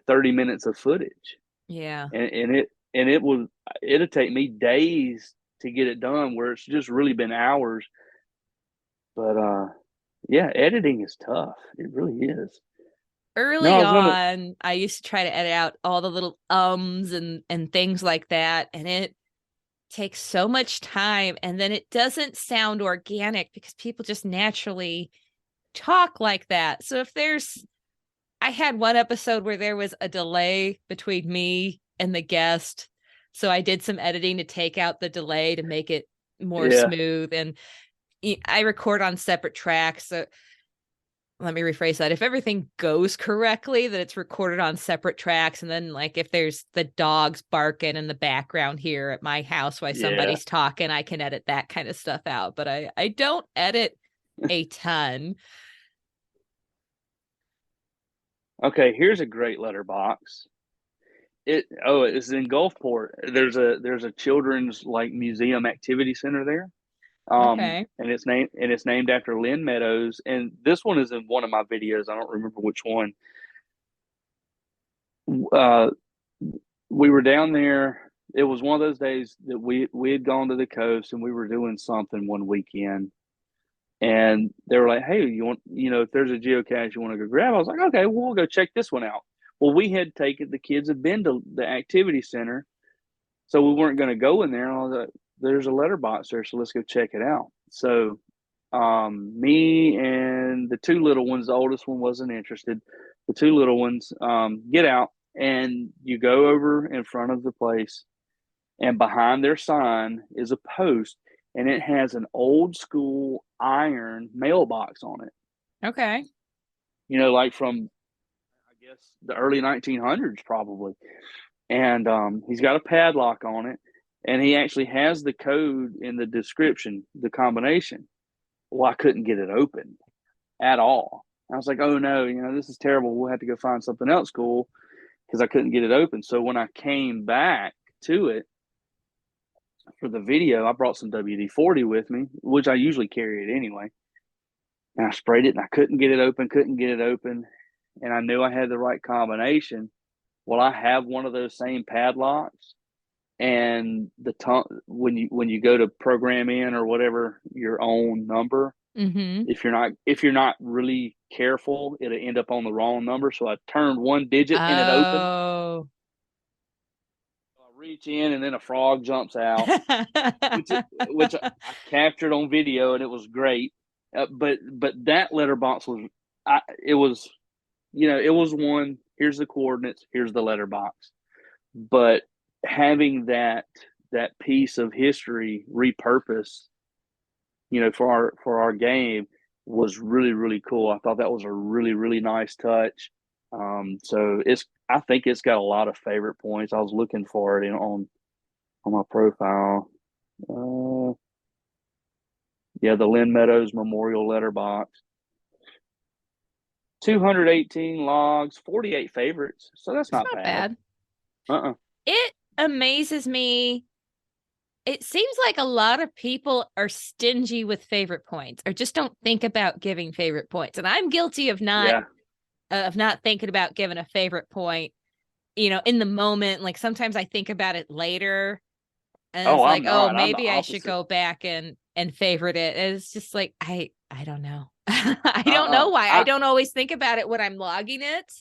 30 minutes of footage, Yeah. and it'll take me days to get it done, where it's just really been hours. But yeah, editing is tough. It really is. No, I Early was gonna. on, I used to try to edit out all the little ums and things like that, and it takes so much time, and then it doesn't sound organic because people just naturally talk like that. So if I had one episode where there was a delay between me and the guest. So I did some editing to take out the delay to make it more Yeah. smooth. And I record on separate tracks. So let me rephrase that. If everything goes correctly, that it's recorded on separate tracks. And then, like, if there's the dogs barking in the background here at my house while Yeah. somebody's talking, I can edit that kind of stuff out. But I don't edit a ton. Okay. Here's a great letterbox. It's in Gulfport. There's a children's like museum activity center there. Okay. And it's named after Lynn Meadows. And this one is in one of my videos. I don't remember which one. Uh, we were down there. It was one of those days that we had gone to the coast and we were doing something one weekend, And they were like, "Hey, if there's a geocache you want to go grab?" I was like, "Okay, well, we'll go check this one out." Well, we had taken the kids had been to the activity center, so we weren't going to go in there. And I was like, "There's a letterbox there, so let's go check it out." So, me and the two little ones, the oldest one wasn't interested. The two little ones get out, and you go over in front of the place, and behind their sign is a post, and it has an old school iron mailbox on it. Okay. Like from, I guess, the early 1900s probably. And he's got a padlock on it, and he actually has the code in the description, the combination. Well, I couldn't get it open at all. I was like, "Oh no, this is terrible. We'll have to go find something else cool," because I couldn't get it open. So when I came back to it for the video, I brought some WD-40 with me, which I usually carry it anyway. And I sprayed it, and I couldn't get it open. And I knew I had the right combination. Well, I have one of those same padlocks, and when you go to program in or whatever your own number, Mm-hmm. if you're not really careful, it'll end up on the wrong number. So I turned one digit and it opened. Oh. I reach in, and then a frog jumps out, which I captured on video, and it was great. But that letterbox was, it was, it was one. Here's the coordinates. Here's the letterbox. But having that piece of history repurposed, for our game was really, really cool. I thought that was a really, really nice touch. So I think it's got a lot of favorite points. I was looking for it on my profile. Yeah, the Lynn Meadows Memorial Letterbox. 218 logs, 48 favorites. So that's not bad. It amazes me. It seems like a lot of people are stingy with favorite points or just don't think about giving favorite points. And I'm guilty of not thinking about giving a favorite point, in the moment. Like sometimes I think about it later and it's like, I'm oh, not. I'm the maybe I should opposite. go back and favorite it. And it's just like, I don't know. I don't know why. I don't always think about it when I'm logging it.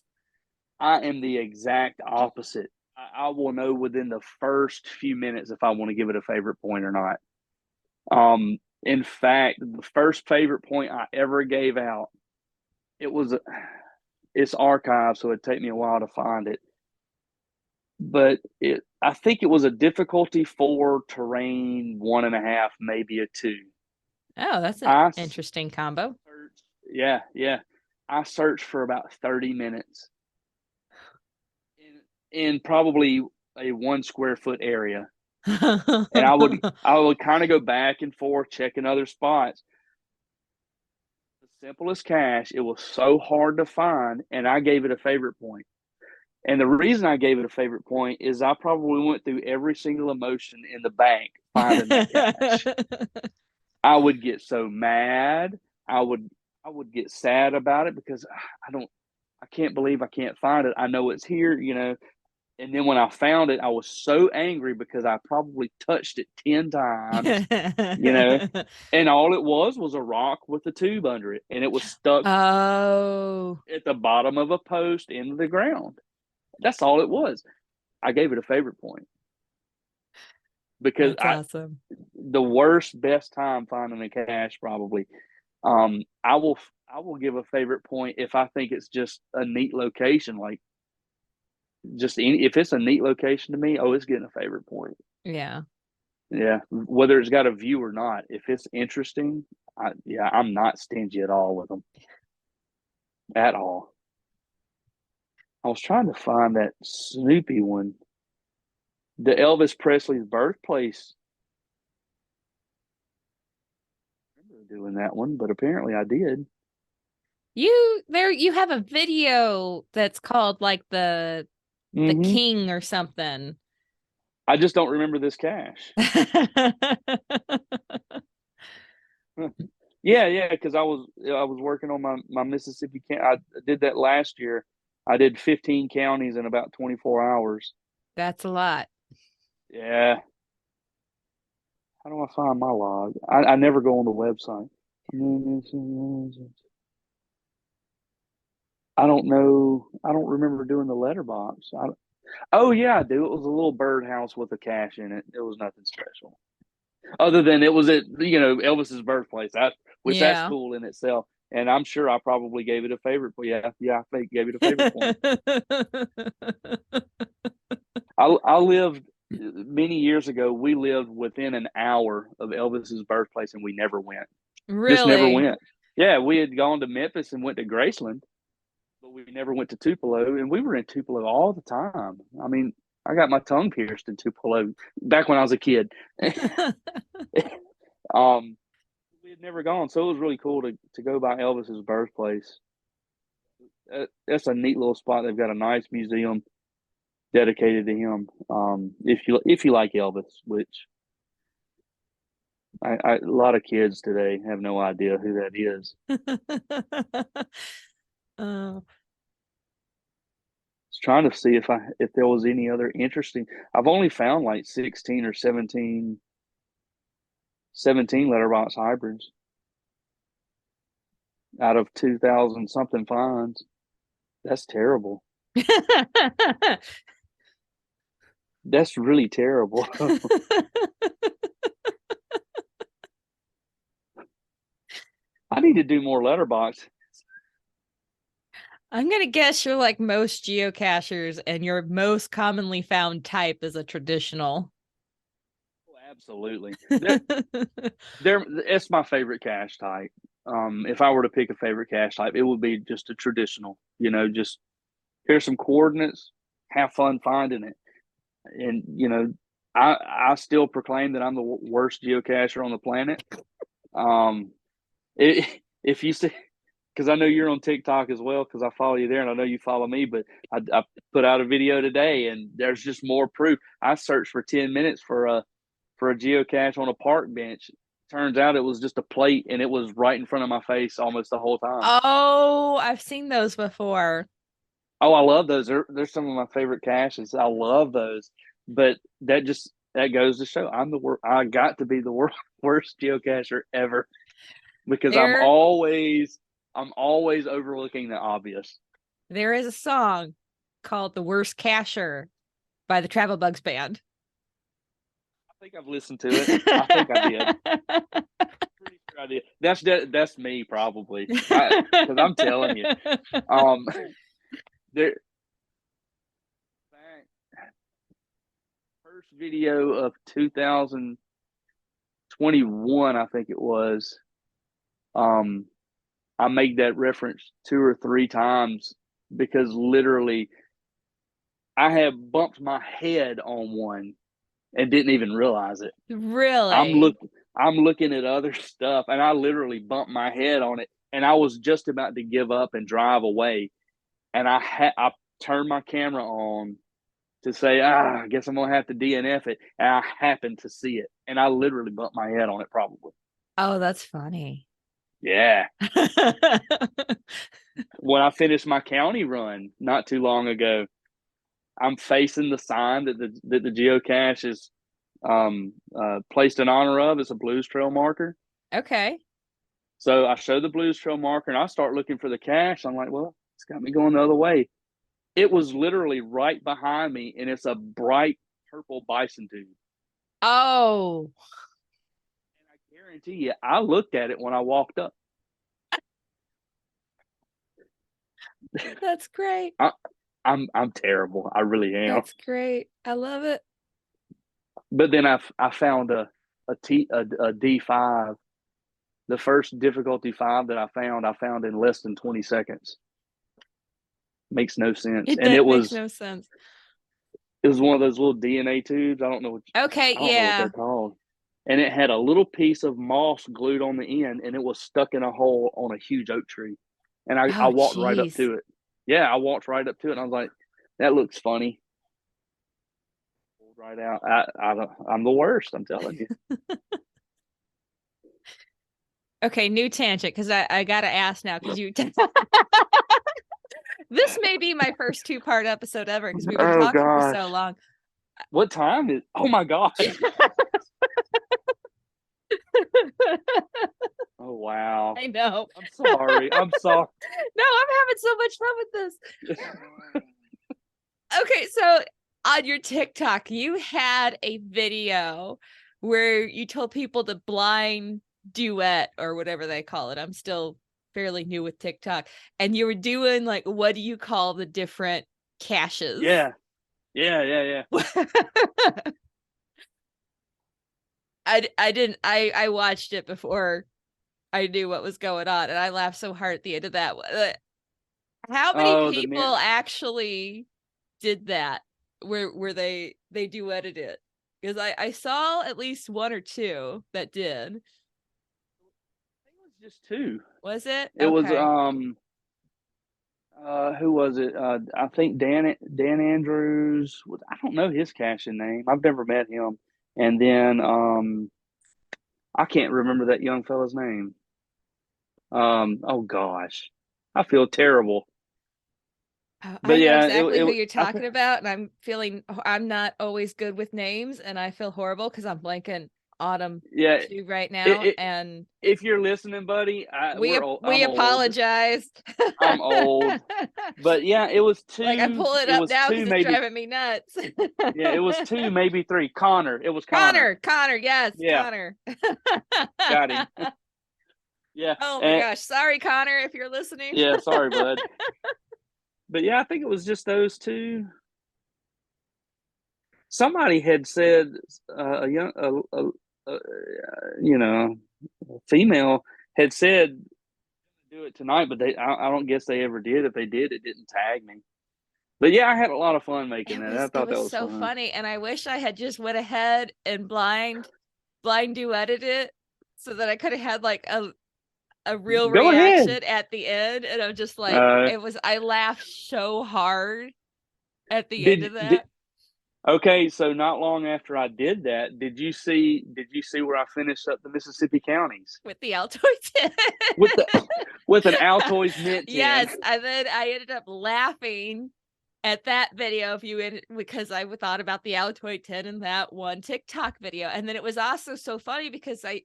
I am the exact opposite. I will know within the first few minutes if I want to give it a favorite point or not. In fact, the first favorite point I ever gave out, it's archived, so it'd take me a while to find it. But I think it was a difficulty 4, terrain 1.5, maybe a 2. Oh, that's an interesting combo. Yeah. I searched for about 30 minutes in probably a 1 square foot area. And I would kind of go back and forth checking other spots. The simplest cache, it was so hard to find, and I gave it a favorite point. And the reason I gave it a favorite point is I probably went through every single emotion in the bank finding that cache. I would get so mad. I would get sad about it because I can't believe I can't find it. I know it's here, And then when I found it, I was so angry because I probably touched it 10 times, and all it was a rock with a tube under it, and it was stuck at the bottom of a post into the ground. That's all it was. I gave it a favorite point because that's awesome. The worst, best time finding a cache probably. I will give a favorite point if I think it's just a neat location, like if it's a neat location to me, it's getting a favorite point. Yeah. Whether it's got a view or not, if it's interesting, I'm not stingy at all with them. At all. I was trying to find that Snoopy one. The Elvis Presley's birthplace. I remember doing that one, but apparently I did. You have a video that's called like the King or something. I just don't remember this cache. Yeah, because I was working on my Mississippi I did that last year. I did 15 counties in about 24 hours. That's a lot. Yeah. How do I find my log? I never go on the website. I don't know. I don't remember doing the letterbox. Oh yeah, I do. It was a little birdhouse with a cache in it. It was nothing special, other than it was at Elvis's birthplace. Which that's Yeah. cool in itself. And I'm sure I probably gave it a favorite. But yeah, I think gave it a favorite point. I lived many years ago. We lived within an hour of Elvis's birthplace, and we never went. Just never Really? went. Yeah, we had gone to Memphis and went to Graceland, but we never went to Tupelo, and we were in Tupelo all the time. I mean, I got my tongue pierced in Tupelo back when I was a kid. We had never gone, so it was really cool to go by Elvis's birthplace. That's a neat little spot. They've got a nice museum dedicated to him. If you like Elvis, which a lot of kids today have no idea who that is. Oh. I was trying to see if there was any other interesting. I've only found like 16 or 17 letterbox hybrids out of 2,000 something finds. That's terrible. That's really terrible. I need to do more letterbox. I'm gonna guess you're like most geocachers, and your most commonly found type is a traditional. Absolutely. It's my favorite cache type. If I were to pick a favorite cache type, it would be just a traditional, just here's some coordinates, have fun finding it. And, I still proclaim that I'm the worst geocacher on the planet. If you see, because I know you're on TikTok as well, because I follow you there and I know you follow me, but I put out a video today and there's just more proof. I searched for 10 minutes for a geocache on a park bench. Turns out it was just a plate and it was right in front of my face almost the whole time. Oh, I've seen those before. Oh, I love those. They're some of my favorite caches. I love those. But that goes to show I got to be the worst geocacher ever, because I'm There, always overlooking the obvious. there is a song called "The Worst Cacher" by the Travel Bugs Band. I think I've listened to it. I think I did. Pretty sure I did. That's me probably, because I'm telling you. There, first video of 2021, I think it was. I made that reference 2 or 3 times because literally I have bumped my head on one and didn't even realize it. Really? I'm looking at other stuff and I literally bumped my head on it, and I was just about to give up and drive away, and I turned my camera on to say, I guess I'm gonna have to DNF it, and I happened to see it, and I literally bumped my head on it probably. Oh, that's funny. Yeah. When I finished my county run not too long ago, I'm facing the sign that the geocache is placed in honor of. It's a Blues Trail marker. Okay. So I show the Blues Trail marker and I start looking for the cache. I'm like, well, it's got me going the other way. It was literally right behind me, and it's a bright purple bison tooth. Oh, And I guarantee you, I looked at it when I walked up. that's great. I'm terrible. I really am. That's great. I love it. But then I found a D5. The first difficulty 5 that I found in less than 20 seconds. Makes no sense. And That makes no sense. It was one of those little DNA tubes. I don't know what they're called. And it had a little piece of moss glued on the end, and it was stuck in a hole on a huge oak tree. And I walked right up to it. Yeah, I walked right up to it, and I was like, that looks funny. Pulled right out. I'm the worst, I'm telling you. Okay, new tangent, because I gotta ask now, because you this may be my first 2-part episode ever, because we've been talking for so long. What time is? Oh my gosh. Oh, wow. I know. I'm sorry. I'm sorry. No, I'm having so much fun with this. Okay, so on your TikTok, you had a video where you told people to blind duet or whatever they call it. I'm still fairly new with TikTok. And you were doing like, what do you call the different caches? Yeah. Yeah. I watched it before I knew what was going on, and I laughed so hard at the end of that. How many Oh, people actually did that where they duetted it? Because I saw at least one or two that did. I think it was just two. Was it? It was Okay. who was it? I think Dan Andrews. I don't know his caching name. I've never met him. And then I can't remember that young fella's name. Oh gosh, I feel terrible. I But know yeah, exactly who it you're talking about, and I'm not always good with names, and I feel horrible because I'm blanking on them yeah. too right It, now. it, And if you're listening, buddy, we we I'm old. apologize. I'm old. But yeah, it was Like I'm two. pulling it It up was now two, because it's maybe. driving me nuts. Yeah, it was two, maybe three. Connor. It was Connor. Connor, yes, Yeah, Connor. got him. Yeah, Oh my and gosh, sorry, Connor, if you're listening. yeah, sorry, bud. But yeah, I think it was just those two. Somebody had said a young, a you know, a female had said do it tonight, but I don't guess they ever did. If they did, it didn't tag me. But yeah, I had a lot of fun making that. I It thought that was was so fun. funny, and I wish I had just went ahead and blind duetted it so that I could have had like a real Go ahead. reaction at the end. And I'm just like, Uh, I laughed so hard at the end did of did that. Okay, so not long after I did that, did you see where I finished up the Mississippi counties With the Altoid tin. with the with an Altoids mint tin? Yes, and then I ended up laughing at that video because I thought about the Altoid tin in that one TikTok video. And then it was also so funny because I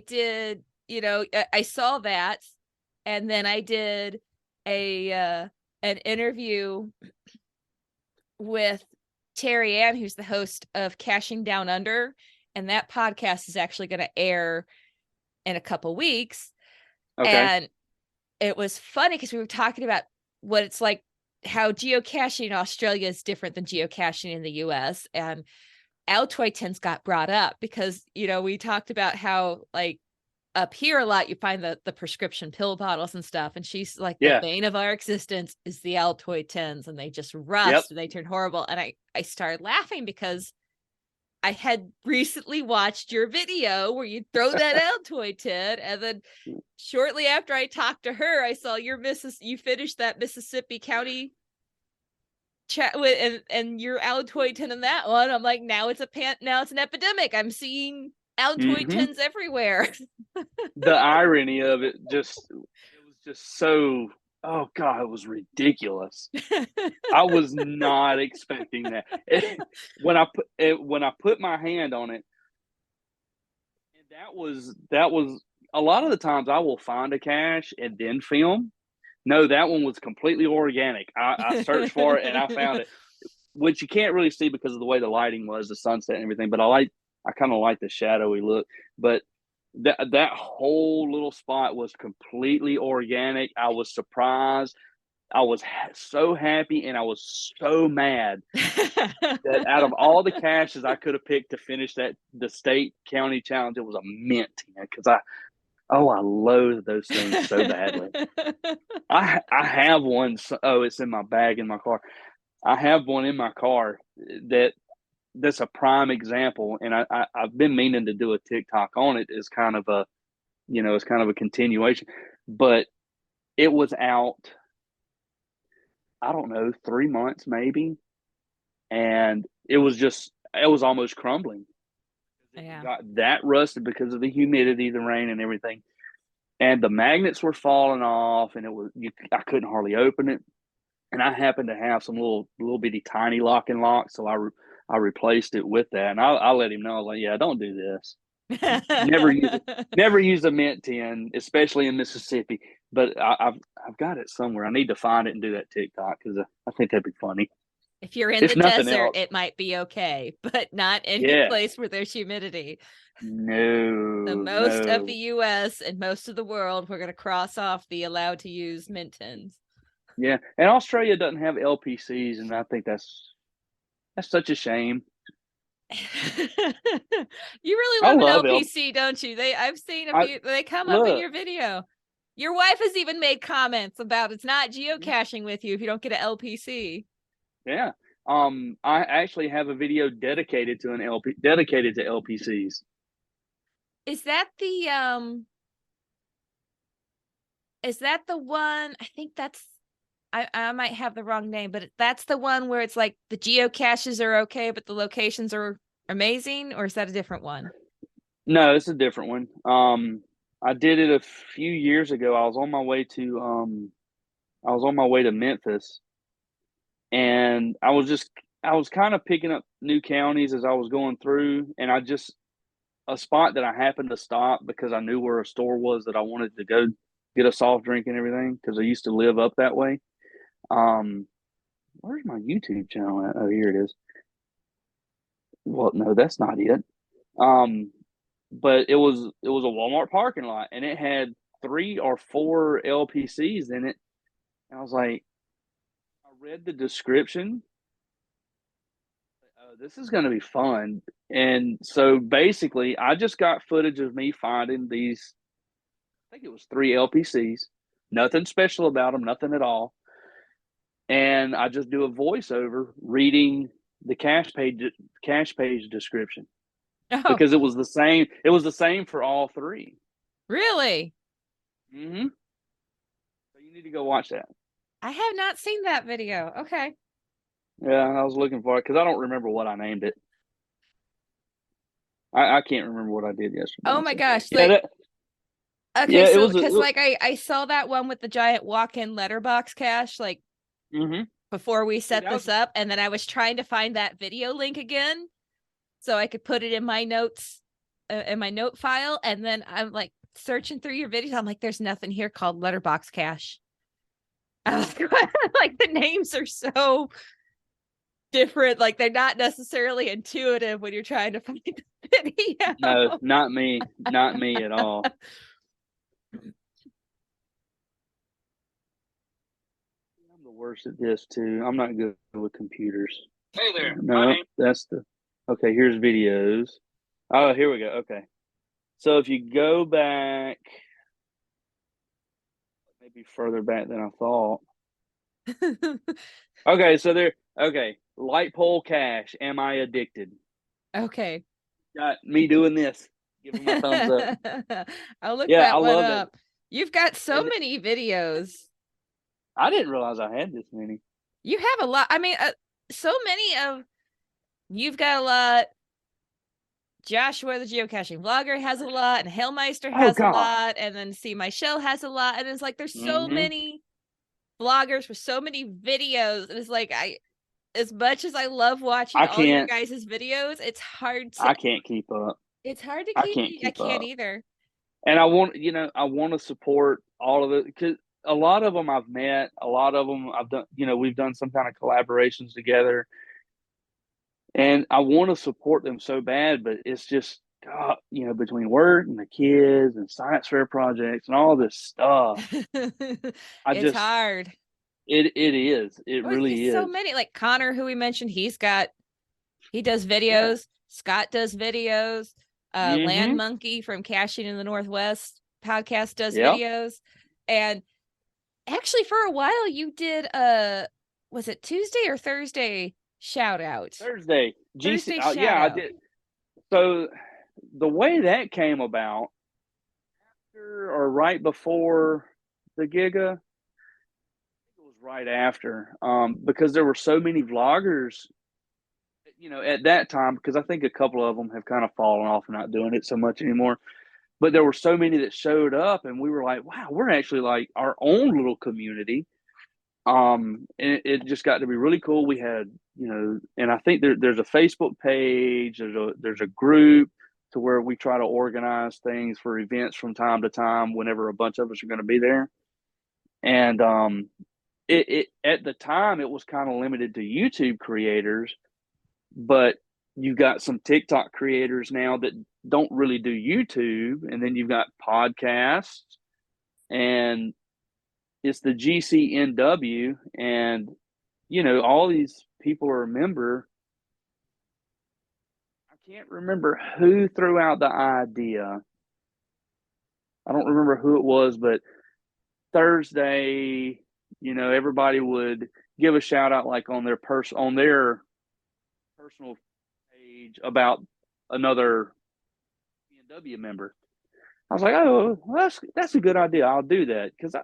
did, I saw that, and then I did a an interview with Terry Ann, who's the host of Caching Down Under, and that podcast is actually going to air in a couple weeks. Okay. And it was funny because we were talking about what it's like, how geocaching in Australia is different than geocaching in the US. And Altoid tins got brought up because, we talked about how like up here a lot you find the prescription pill bottles and stuff, and she's like, the Yeah. bane of our existence is the Altoid tins, and they just Yep. rust and they turn horrible. And I started laughing because I had recently watched your video where you throw that Altoid tin, and then shortly after I talked to her, I saw you finished that Mississippi County chat with and your Altoid tin in that one. I'm like, now it's an epidemic. I'm seeing Altoid Hmm. tins everywhere. The irony of it was just so. Oh God, it was ridiculous. I was not expecting that. When I put my hand on it, and that was a lot of the times I will find a cache and then film. No, that one was completely organic. I searched for it and I found it, which you can't really see because of the way the lighting was, the sunset and everything. But I kind of like the shadowy look. But that whole little spot was completely organic. I was surprised. I was so happy and I was so mad that out of all the caches I could have picked to finish the state county challenge, it was a mint because I loathe those things so badly. I have one. Oh, it's in my bag in my car. I have one in my car that's a prime example, and I've been meaning to do a TikTok on it as kind of a, it's kind of a continuation, but it was out, I don't know, 3 months maybe, and it was almost crumbling. It Yeah. got that rusted because of the humidity, the rain, and everything, and the magnets were falling off, and I couldn't hardly open it. And I happened to have some little bitty tiny lock and lock, so I replaced it with that. And I let him know, I was like, yeah, don't do this. Never use it. Never use a mint tin, especially in Mississippi. But I've got it somewhere. I need to find it and do that TikTok because I think that'd be funny. If you're in the If nothing desert, else, it might be okay, but not any yeah. place where there's humidity. The No, most of the no. US and most of the world, we're going to cross off the allowed to use mint tins. Yeah, and Australia doesn't have LPCs, and I think that's such a shame. You really I love an love LPC, don't you? I've seen a I few, they come up in look. your video. Your wife has even made comments about it's not geocaching with you if you don't get an LPC. Yeah. I actually have a video dedicated to LPCs. Is that the is that the one? I think that's I might have the wrong name, but that's the one where it's like the geocaches are okay, but the locations are amazing, or is that a different one? No, it's a different one. I did it a few years ago. I was on my way to Memphis, and I was kind of picking up new counties as I was going through, and a spot that I happened to stop because I knew where a store was that I wanted to go get a soft drink and everything because I used to live up that way. Um, where's my YouTube channel at? Oh, here it is. Well, no, that's not it. Um, but it was a Walmart parking lot, and it had 3 or 4 LPCs in it. And I was like, I read the description. Oh, this is going to be fun. And so basically, I just got footage of me finding these. I think it was 3 LPCs. Nothing special about them, nothing at all. And I just do a voiceover reading the cache page description Oh, because it was the same. It was the same for all 3. really? Mm-hmm. So you need to go watch that. I have not seen that video. Okay. Yeah, I was looking for it because I don't remember what I named it. I can't remember what I did yesterday. Oh my So gosh. yeah, Like, that okay, yeah, it so was. because like I saw that one with the giant walk-in letterbox cache, like Mm-hmm. before we See, set this up, and then I was trying to find that video link again so I could put it in my notes in my note file, and then I'm like searching through your videos. I'm like, there's nothing here called letterbox cache. I was like, the names are so different. Like they're not necessarily intuitive when you're trying to find the video. no, not me, not me at all. I'm the worst at this too. I'm not good with computers. Hey there. No, that's the. Okay, here's videos. Oh, here we go. Okay, so if you go back, maybe further back than I thought. Okay, so there. Okay, light pole cache. Am I addicted? Okay. Got me doing this. Give him a thumbs up. I'll look Yeah, I that one love it. up. You've got so And many videos. I didn't realize I had this many. You have a lot. I mean, so many of you've got a lot. Joshua, the geocaching vlogger, has a lot, and Hailmeister Oh has a God. lot, and then See My Shell has a lot, and it's like there's so Mm-hmm. many vloggers with so many videos, and it's like as much as I love watching I all your can't. guys' videos, I can't keep up. it's hard to I keep. can't I keep can't up. either. And I want to support all of it because a lot of them I've met. A lot of them I've done. We've done some kind of collaborations together, and I want to support them so bad, but it's just between work and the kids and science fair projects and all this stuff. I It's just hard. it is. It Oh, there's really so is. many. Like Connor, who we mentioned, he does Yeah. videos. Scott does videos. Land Mm-hmm. Monkey from Caching in the Northwest podcast does Yep. videos. And actually, for a while, you did was it Tuesday or Thursday shout out? Thursday. Thursday GC. shout Yeah, I out. did. So the way that came about, after or right before the Giga, it was right after, because there were so many vloggers, at that time. Because I think a couple of them have kind of fallen off and not doing it so much anymore. But there were so many that showed up, and we were like, "Wow, we're actually like our own little community." And it just got to be really cool. We had, and I think there's a Facebook page, there's a group. to where we try to organize things for events from time to time whenever a bunch of us are going to be there. And it at the time it was kind of limited to YouTube creators, but you've got some TikTok creators now that don't really do YouTube, and then you've got podcasts, and it's the GCNW, and all these people are a member. I can't remember who threw out the idea. I don't remember who it was, but Thursday, everybody would give a shout out like on their personal page about another GCNW member. I was like, oh, well, that's a good idea. I'll do that because I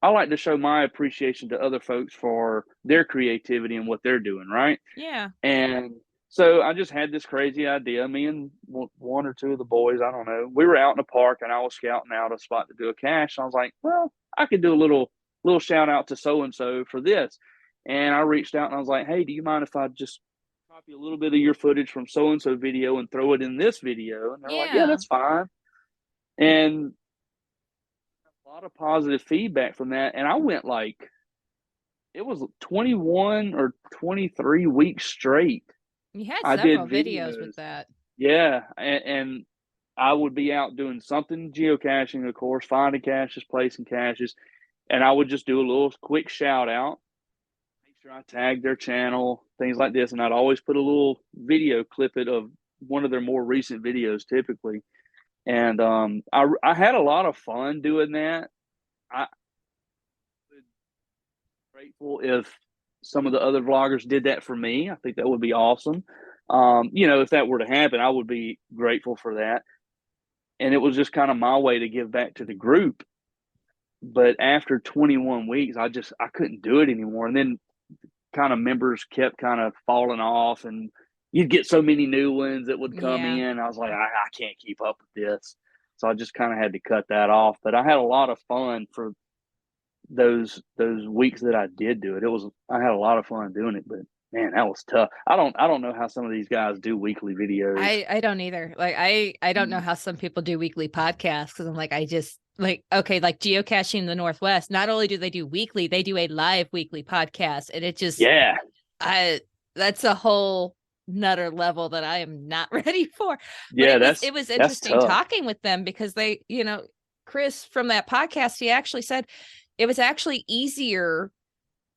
like to show my appreciation to other folks for their creativity and what they're doing, right? Yeah. And so I just had this crazy idea. Me and one or two of the boys, I don't know, we were out in the park and I was scouting out a spot to do a cache. I was like, well, I could do a little shout out to so and so for this. And I reached out and I was like, hey, do you mind if I just copy a little bit of your footage from so and so video and throw it in this video? And they're like, yeah, that's fine. And a lot of positive feedback from that. And I went like, it was 21 or 23 weeks straight. You had I several did videos with that. Yeah. And I would be out doing something geocaching, of course, finding caches, placing caches. And I would just do a little quick shout out, make sure I tagged their channel, things like this. And I'd always put a little video clip of one of their more recent videos typically. And I had a lot of fun doing that. I would be grateful if some of the other vloggers did that for me. I think that would be awesome. If that were to happen, I would be grateful for that. And it was just kind of my way to give back to the group. But after 21 weeks, I couldn't do it anymore. And then kind of members kept kind of falling off, and you'd get so many new ones that would come in. I was like, I can't keep up with this. So I just kind of had to cut that off. But I had a lot of fun for those weeks that I did do it. I had a lot of fun doing it, but man, that was tough. I don't know how some of these guys do weekly videos. I don't either. Like I don't know how some people do weekly podcasts, because I'm like, I just like, okay, like geocaching in the Northwest, not only do they do weekly, they do a live weekly podcast, and it just that's a whole another level that I am not ready for. But it was interesting talking with them, because they, Chris from that podcast, he actually said it was actually easier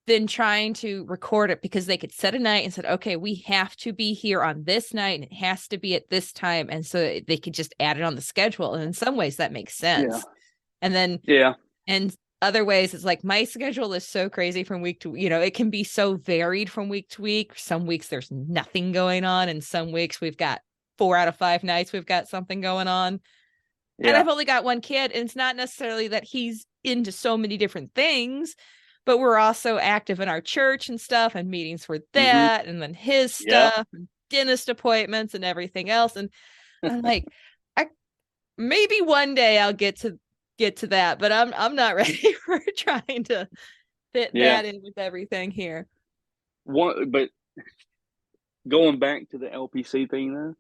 than trying to record it, because they could set a night and said, okay, we have to be here on this night and it has to be at this time. And so they could just add it on the schedule. And in some ways that makes sense. Yeah. And then, and other ways it's like, my schedule is so crazy from week to, it can be so varied from week to week. Some weeks there's nothing going on. And some weeks we've got 4 out of 5 nights, we've got something going on. Yeah. And I've only got one kid, and it's not necessarily that he's into so many different things, but we're also active in our church and stuff, and meetings for that, and then his stuff, and dentist appointments and everything else. And I'm like, maybe one day I'll get to that, but I'm not ready for trying to fit that in with everything here. But going back to the LPC thing though,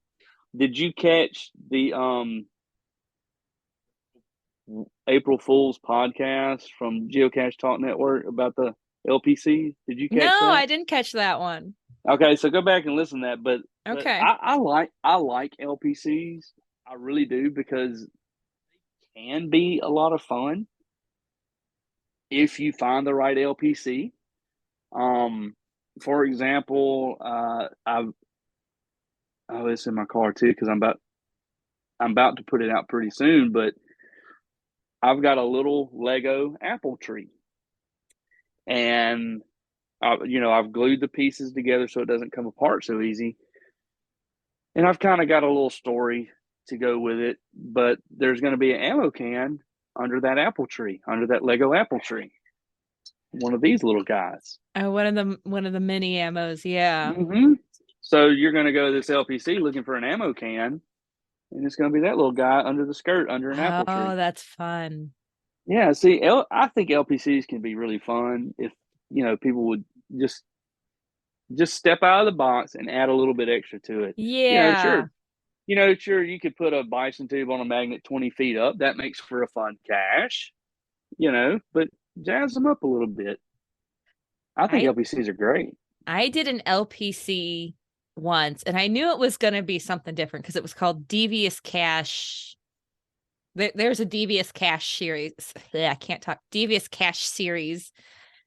did you catch the April Fool's podcast from Geocache Talk Network about the LPC? Did you catch that? No, I didn't catch that one. Okay, so go back and listen to that. But okay, I like LPCs. I really do, because they can be a lot of fun if you find the right LPC. For example, it's in my car too, because I'm about to put it out pretty soon, but I've got a little Lego apple tree, and I've glued the pieces together so it doesn't come apart so easy. And I've kind of got a little story to go with it, but there's going to be an ammo can under that apple tree, under that Lego apple tree. One of these little guys. Oh, one of the mini ammos, yeah. Mm-hmm. So you're going to go to this LPC looking for an ammo can, and it's going to be that little guy under the skirt, under an apple tree. Oh, that's fun. Yeah, see, I think LPCs can be really fun if, people would just just step out of the box and add a little bit extra to it. Yeah. Sure, sure, you could put a bison tube on a magnet 20 feet up. That makes for a fun cache, but jazz them up a little bit. I think I LPCs are great. I did an LPC once and I knew it was going to be something different because it was called Devious Cache. There's a Devious Cache series. I can't talk. Devious Cache series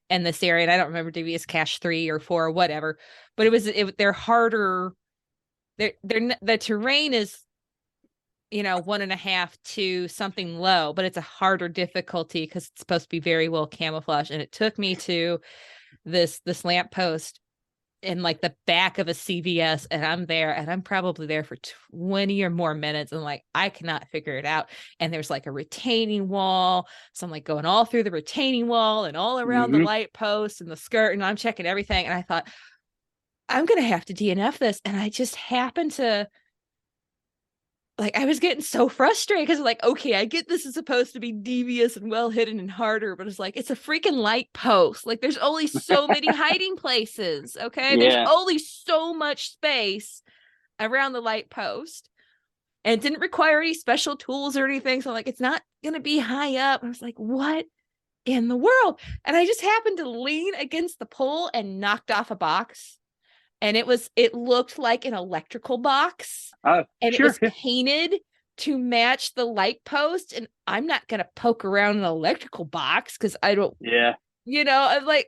in this area. And I don't remember Devious Cache 3 or 4 or whatever, but they're harder. The terrain is, 1.5 to something low, but it's a harder difficulty because it's supposed to be very well camouflaged. And it took me to this lamppost in like the back of a CVS, and I'm there and I'm probably there for 20 or more minutes, and like I cannot figure it out. And there's like a retaining wall, so I'm like going all through the retaining wall and all around the light post and the skirt, and I'm checking everything, and I thought I'm gonna have to DNF this. And I just happened to, like, I was getting so frustrated because like, okay, I get this is supposed to be devious and well hidden and harder, but it's like, it's a freaking light post. Like, there's only so many hiding places. Okay. There's Yeah. only so much space around the light post. And it didn't require any special tools or anything. So, like, it's not going to be high up. I was like, what in the world? And I just happened to lean against the pole and knocked off a box. And it looked like an electrical box, and it Sure. was painted to match the light post. And I'm not going to poke around an electrical box because I don't, I'm like,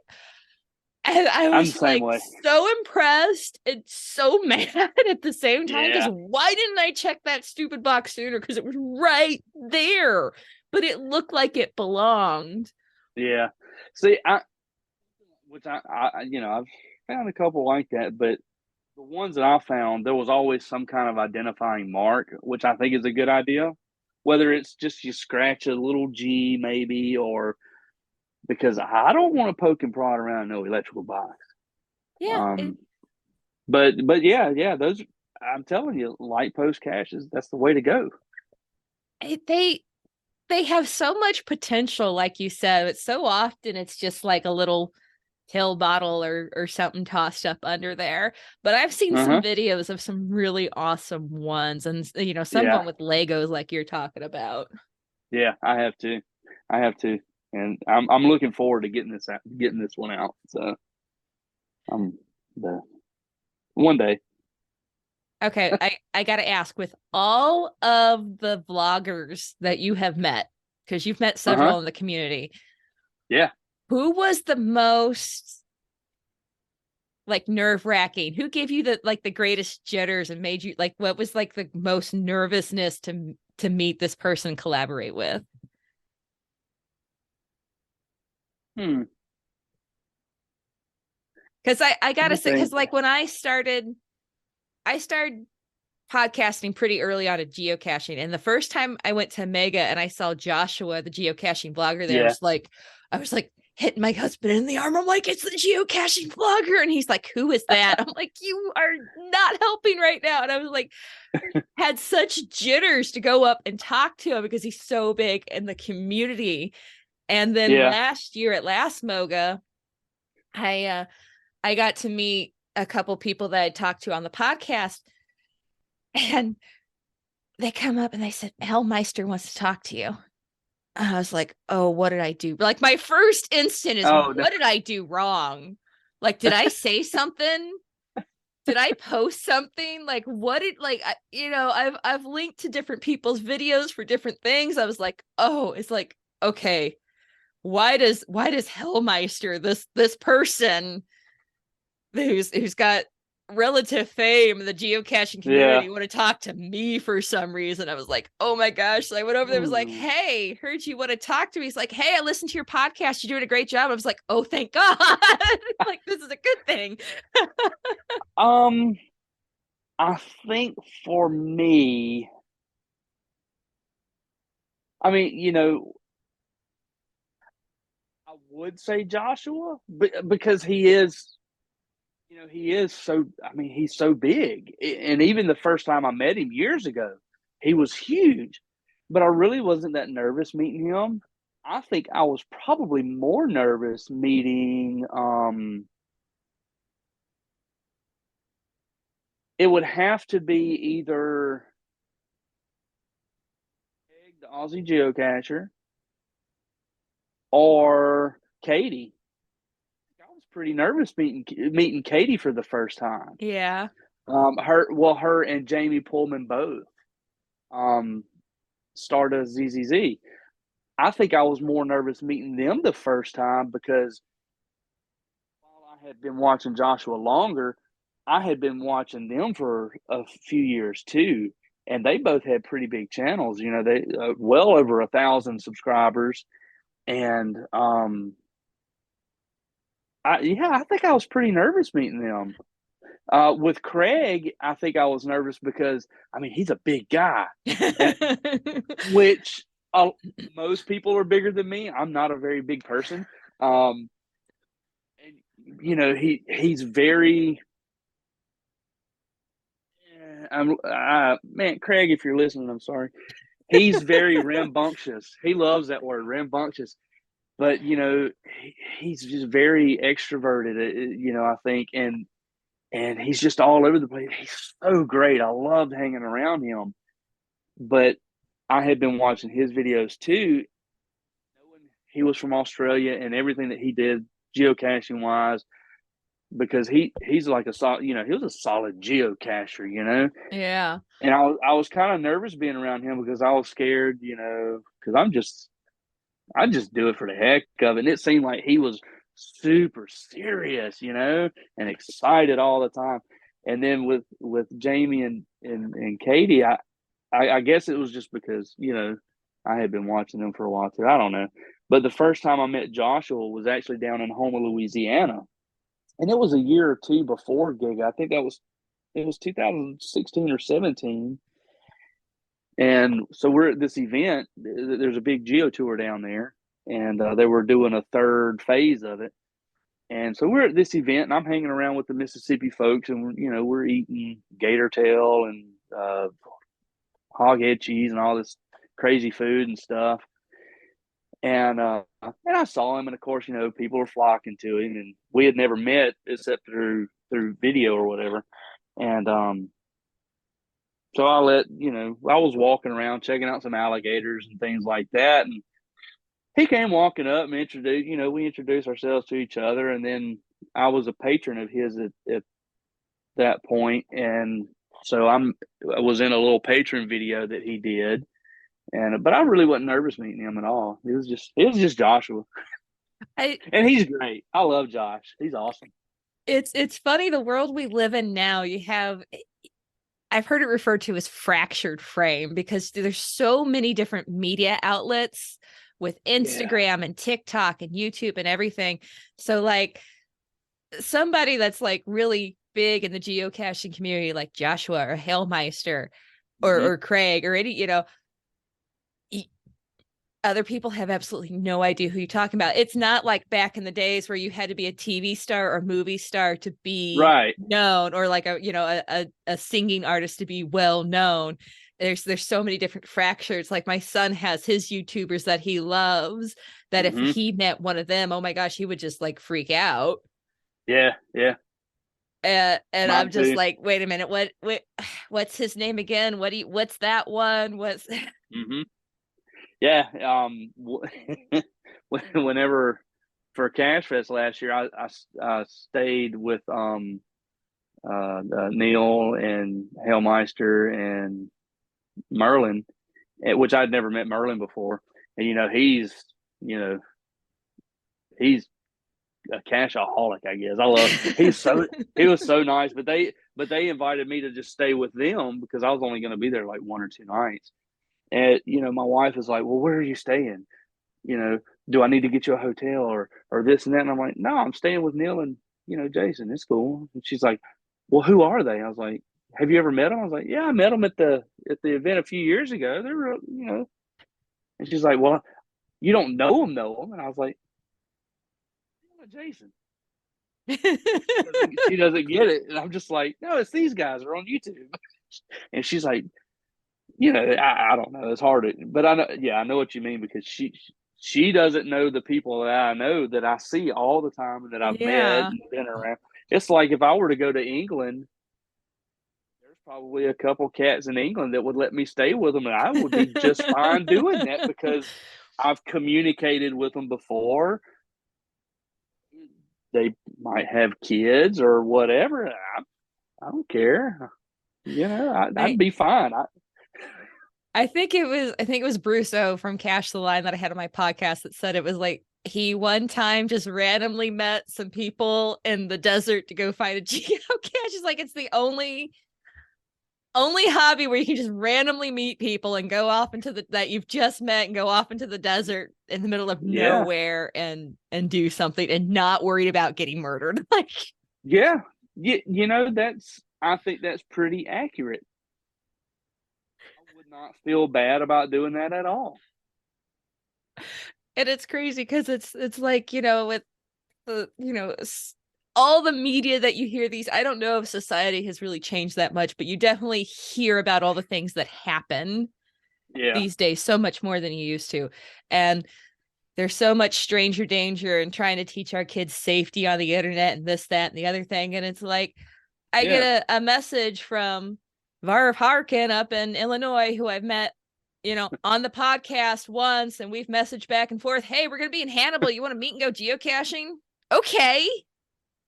and I was like so impressed and so mad at the same time because why didn't I check that stupid box sooner? Because it was right there, but it looked like it belonged. Yeah. See, I've found a couple like that, but the ones that I found, there was always some kind of identifying mark, which I think is a good idea. Whether it's just you scratch a little G maybe, or because I don't want to poke and prod around no electrical box. Yeah. But yeah, those, I'm telling you, light post caches, that's the way to go. They have so much potential, like you said. It's so often it's just like a little pill bottle or something tossed up under there. But I've seen some videos of some really awesome ones, and some of them with Legos like you're talking about. Yeah, I have to. And I'm looking forward to getting this one out. So one day. Okay, I gotta ask, with all of the vloggers that you have met, because you've met several in the community. Yeah. Who was the most like nerve-wracking? Who gave you the greatest jitters and made you like, what was like the most nervousness to meet this person, collaborate with? Because I gotta say, because like when I started podcasting pretty early on at geocaching, and the first time I went to Mega and I saw Joshua, the geocaching vlogger there, I was like hitting my husband in the arm. I'm like, it's the geocaching vlogger. And he's like, who is that? I'm like, you are not helping right now. And I was like, had such jitters to go up and talk to him because he's so big in the community. And then last year at Last Moga, I got to meet a couple people that I talked to on the podcast, and they come up and they said, Hellmeister wants to talk to you. I was like, oh, what did I do? Like, my first instant is, what did I do wrong? Like, did I say something? Did I post something? Like, what did, like, I've linked to different people's videos for different things. I was like, oh, it's like, okay, why does Hellmeister, this person who's got relative fame in the geocaching community, want to talk to me for some reason? I was like, oh my gosh. So I went over there, was like, hey, heard you want to talk to me. He's like, hey, I listened to your podcast, you're doing a great job. I was like, oh, thank God. Like, this is a good thing. I think for me, I mean, I would say Joshua, but because he is so, I mean, he's so big. And even the first time I met him years ago, he was huge, but I really wasn't that nervous meeting him. I think I was probably more nervous meeting, it would have to be either the Aussie geocacher or Katie. I was pretty nervous meeting Katie for the first time. Yeah. Her and Jamie Pullman both started as ZZZ. I think I was more nervous meeting them the first time because while I had been watching Joshua longer, I had been watching them for a few years too, and they both had pretty big channels. You know, they well over 1,000 subscribers, and I think I was pretty nervous meeting them. With Craig, I think I was nervous because I mean he's a big guy, which most people are bigger than me. I'm not a very big person, and you know he's very. Man, Craig, if you're listening, I'm sorry. He's very rambunctious. He loves that word, rambunctious. But you know, he's just very extroverted. You know, I think, and he's just all over the place. He's so great. I loved hanging around him. But I had been watching his videos too. Knowing he was from Australia and everything that he did geocaching wise, because he's like a solid, you know, he was a solid geocacher, you know. Yeah. And I was kind of nervous being around him because I was scared, you know, because I just do it for the heck of it. And it seemed like he was super serious, you know, and excited all the time. And then with Jamie and Katie, I guess it was just because, you know, I had been watching them for a while too. I don't know. But the first time I met Joshua was actually down in Houma, Louisiana. And it was a year or two before Giga. I think it was 2016 or 17. And so we're at this event. There's a big geo tour down there, and they were doing a third phase of it. And so we're at this event, and I'm hanging around with the Mississippi folks, and we're eating gator tail and hoghead cheese and all this crazy food and stuff. And I saw him, and of course, you know, people were flocking to him, and we had never met except through video or whatever. And so I was walking around checking out some alligators and things like that, and he came walking up and we introduced ourselves to each other, and then I was a patron of his at that point, and so I was in a little patron video that he did. But I really wasn't nervous meeting him at all. It was just Joshua. And he's great. I love Josh. He's awesome. It's funny, the world we live in now, I've heard it referred to as fractured frame because there's so many different media outlets with Instagram and TikTok and YouTube and everything. So like somebody that's like really big in the geocaching community, like Joshua or Hailmeister or Craig or any, you know, other people have absolutely no idea who you're talking about. It's not like back in the days where you had to be a TV star or movie star to be known, or like a singing artist to be well known. There's so many different fractures. Like my son has his YouTubers that he loves, that if he met one of them, oh my gosh, he would just like freak out. Yeah. And I'm just like, wait a minute, what's his name again? What's that one? What's Yeah. Whenever for Cache Fest last year, I stayed with Neil and Hailmeister and Merlin, which I'd never met Merlin before. And he's a cacheaholic, I guess. I love he was so nice, but they invited me to just stay with them because I was only going to be there like 1 or 2 nights. And my wife was like, well, where are you staying? Do I need to get you a hotel or this and that? And I'm like, no, I'm staying with Neil and Jason. It's cool. And she's like, well, who are they? I was like, have you ever met them? I was like, yeah, I met them at the event a few years ago. They were, And she's like, well, you don't know them, And I was like, Jason. She doesn't get it, and I'm just like, no, it's these guys are on YouTube. And she's like, I don't know. It's hard, but I know. Yeah, I know what you mean because she doesn't know the people that I know that I see all the time and that I've met and been around. It's like if I were to go to England probably a couple cats in England that would let me stay with them, and I would be just fine doing that because I've communicated with them before. They might have kids or whatever. I don't care. I'd I be fine. I think it was Brusso from Cache the Line that I had on my podcast that said it was like he one time just randomly met some people in the desert to go find a geocache. It's like it's the only hobby where you can just randomly meet people and go off into that you've just met and go off into the desert in the middle of nowhere and do something and not worried about getting murdered. Like, yeah, I think that's pretty accurate. I would not feel bad about doing that at all. and it's crazy because it's like, with the, all the media that you hear these, I don't know if society has really changed that much, but you definitely hear about all the things that happen these days so much more than you used to. And there's so much stranger danger and trying to teach our kids safety on the internet and this, that, and the other thing. And it's like, I get a message from Varv Harkin up in Illinois, who I've met, on the podcast once, and we've messaged back and forth. Hey, we're going to be in Hannibal. You want to meet and go geocaching? Okay.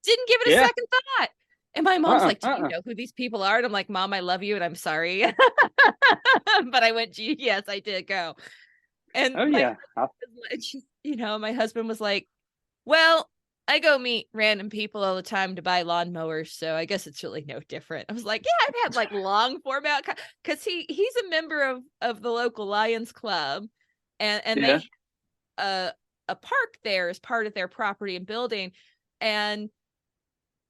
Didn't give it a second thought. And my mom's like, do you know who these people are? And I'm like, Mom, I love you and I'm sorry. But I went, yes, I did go. And my husband was like, well, I go meet random people all the time to buy lawnmowers, so I guess it's really no different. I was like, yeah, I've had like long format because he's a member of the local Lions Club, and they a park there is part of their property and building, and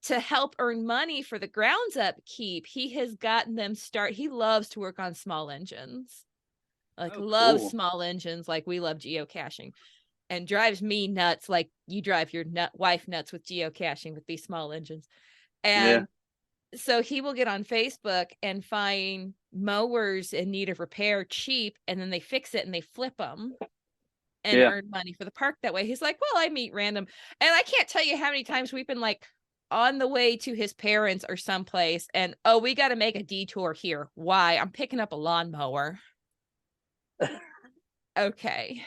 to help earn money for the grounds upkeep, he has gotten them he loves to work on small engines. Like loves small engines, like we love geocaching, and drives me nuts like you drive your wife nuts with geocaching with these small engines. And so he will get on Facebook and find mowers in need of repair cheap, and then they fix it and they flip them and earn money for the park that way. He's like, well, I meet random, and I can't tell you how many times we've been like on the way to his parents or someplace, and we got to make a detour here. Why? I'm picking up a lawnmower. Okay.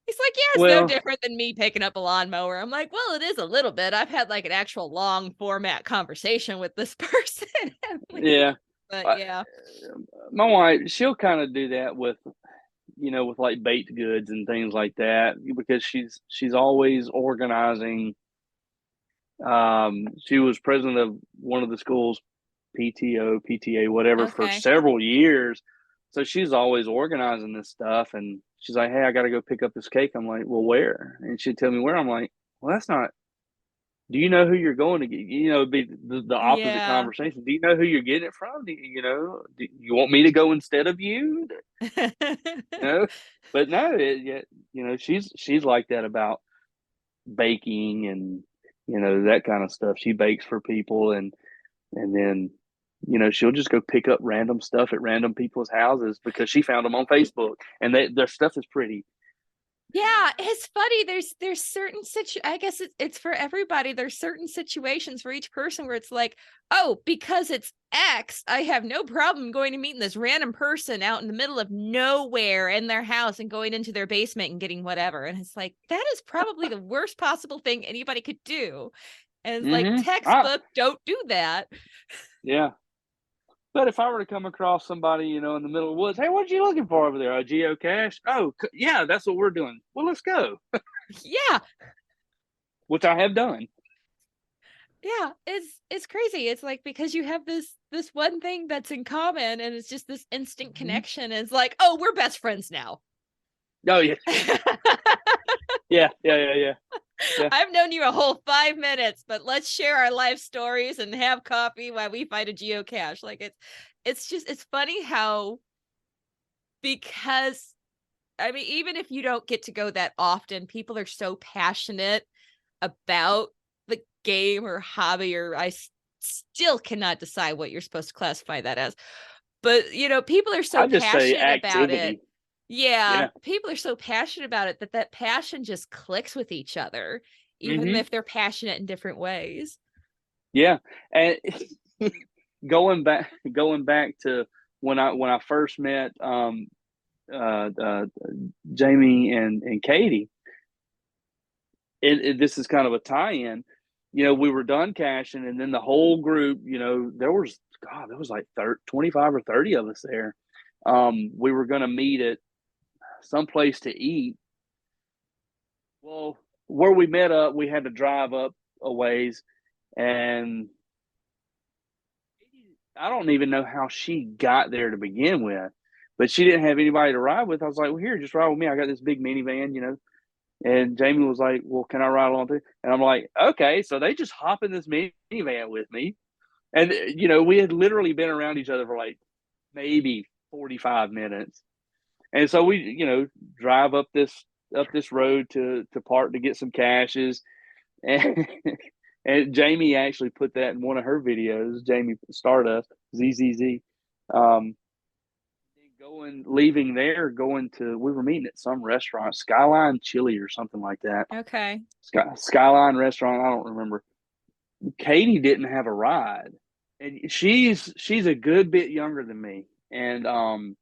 He's like, yeah, it's no different than me picking up a lawnmower. I'm like, well, it is a little bit. I've had like an actual long format conversation with this person. But my wife, she'll kind of do that with like baked goods and things like that, because she's always organizing. She was president of one of the schools, PTA, whatever, for several years. So she's always organizing this stuff, and she's like, hey, I got to go pick up this cake. I'm like, well, where? And she'd tell me where. I'm like, well, that's not, do you know who you're going to get? It'd be the opposite conversation. Do you know who you're getting it from? Do you want me to go instead of you? But no, she's like that about baking and, that kind of stuff. She bakes for people, and then, she'll just go pick up random stuff at random people's houses because she found them on Facebook, and their stuff is pretty. Yeah, it's funny. There's certain I guess it's for everybody. There's certain situations for each person where it's like, oh, because it's X, I have no problem going and meeting this random person out in the middle of nowhere in their house and going into their basement and getting whatever. And it's like, that is probably the worst possible thing anybody could do. And it's like, textbook, don't do that. Yeah. But if I were to come across somebody, in the middle of the woods, hey, what are you looking for over there? A geocache? Oh, yeah, that's what we're doing. Well, let's go. Yeah. Which I have done. Yeah, it's crazy. It's like, because you have this one thing that's in common, and it's just this instant connection. It's like, oh, we're best friends now. Oh, yeah. Yeah. I've known you a whole 5 minutes, but let's share our life stories and have coffee while we find a geocache. Like it's funny how, because I mean, even if you don't get to go that often, people are so passionate about the game or hobby, or I still cannot decide what you're supposed to classify that as. But, people are so passionate about it. Yeah, people are so passionate about it that passion just clicks with each other, even if they're passionate in different ways. Yeah. And going back to when I first met Jamie and Katie. This is kind of a tie-in. We were done caching, and then the whole group, there was like 25 or 30 of us there. We were going to meet at some place to eat. Well, where we met up, we had to drive up a ways, and I don't even know how she got there to begin with, but she didn't have anybody to ride with. I was like, well, here, just ride with me. I got this big minivan. And Jamie was like, well, can I ride along too? And I'm like, okay. So they just hop in this minivan with me. And, we had literally been around each other for like maybe 45 minutes. And so we, drive up this road to park to get some caches. And, and Jamie actually put that in one of her videos, Jamie Stardust, ZZZ. Leaving there, we were meeting at some restaurant, Skyline Chili or something like that. Okay. Skyline restaurant, I don't remember. Katie didn't have a ride, and she's a good bit younger than me, and but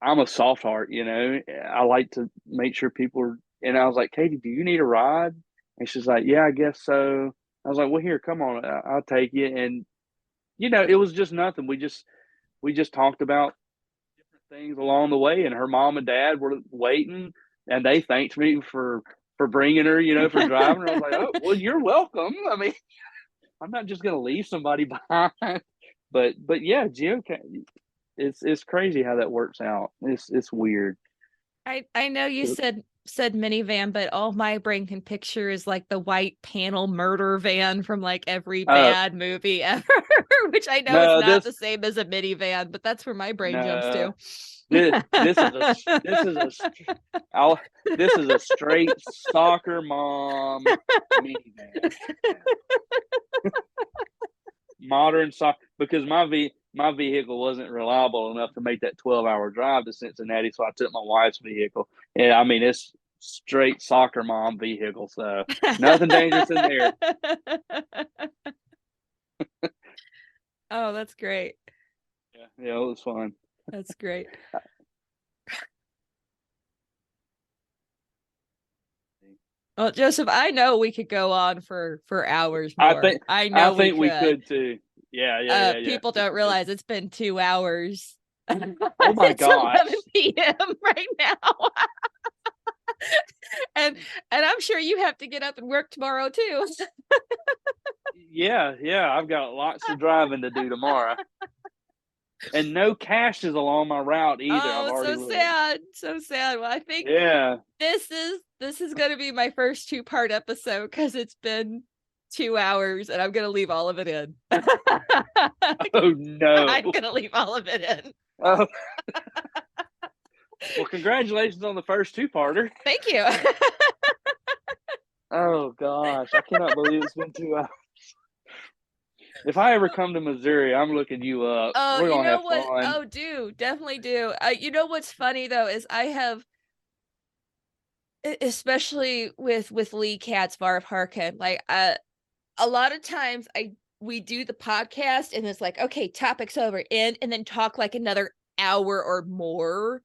I'm a soft heart, I like to make sure people are. And I was like, Katie, do you need a ride? And she's like, yeah, I guess so. I was like, well, here, come on, I'll take you. And it was just nothing. We just talked about different things along the way, and her mom and dad were waiting, and they thanked me for bringing her, for driving her. I was like, oh, well, you're welcome. I mean, I'm not just going to leave somebody behind. But yeah, geocache, it's crazy how that works out. It's weird. I know you said minivan, but all my brain can picture is like the white panel murder van from like every bad movie ever, which I know is not the same as a minivan, but that's where my brain jumps to. This is a straight soccer mom minivan. Modern soccer, because my vehicle wasn't reliable enough to make that 12-hour drive to Cincinnati, so I took my wife's vehicle. And I mean, it's straight soccer mom vehicle, so nothing dangerous in there. Oh, that's great. Yeah, it was fun. That's great. Well, Joseph, I know we could go on for hours more. I think we could too. Yeah. People don't realize it's been 2 hours. Oh my gosh. It's 11 p.m. right now. and I'm sure you have to get up and work tomorrow too. Yeah, I've got lots of driving to do tomorrow. And no caches along my route either. Oh, so sad. So sad. Well, I think this is going to be my first 2-part episode because it's been 2 hours and I'm going to leave all of it in. Oh, no. I'm going to leave all of it in. Oh. Well, congratulations on the first 2-parter. Thank you. Oh, gosh. I cannot believe it's been 2 hours. If I ever come to Missouri, I'm looking you up. Oh, we're gonna have what? Fun. Oh, definitely do. You know what's funny though is I have, especially with Lee Katz Barb Harkin, like a lot of times we do the podcast and it's like, okay, topic's over, and then talk like another hour or more.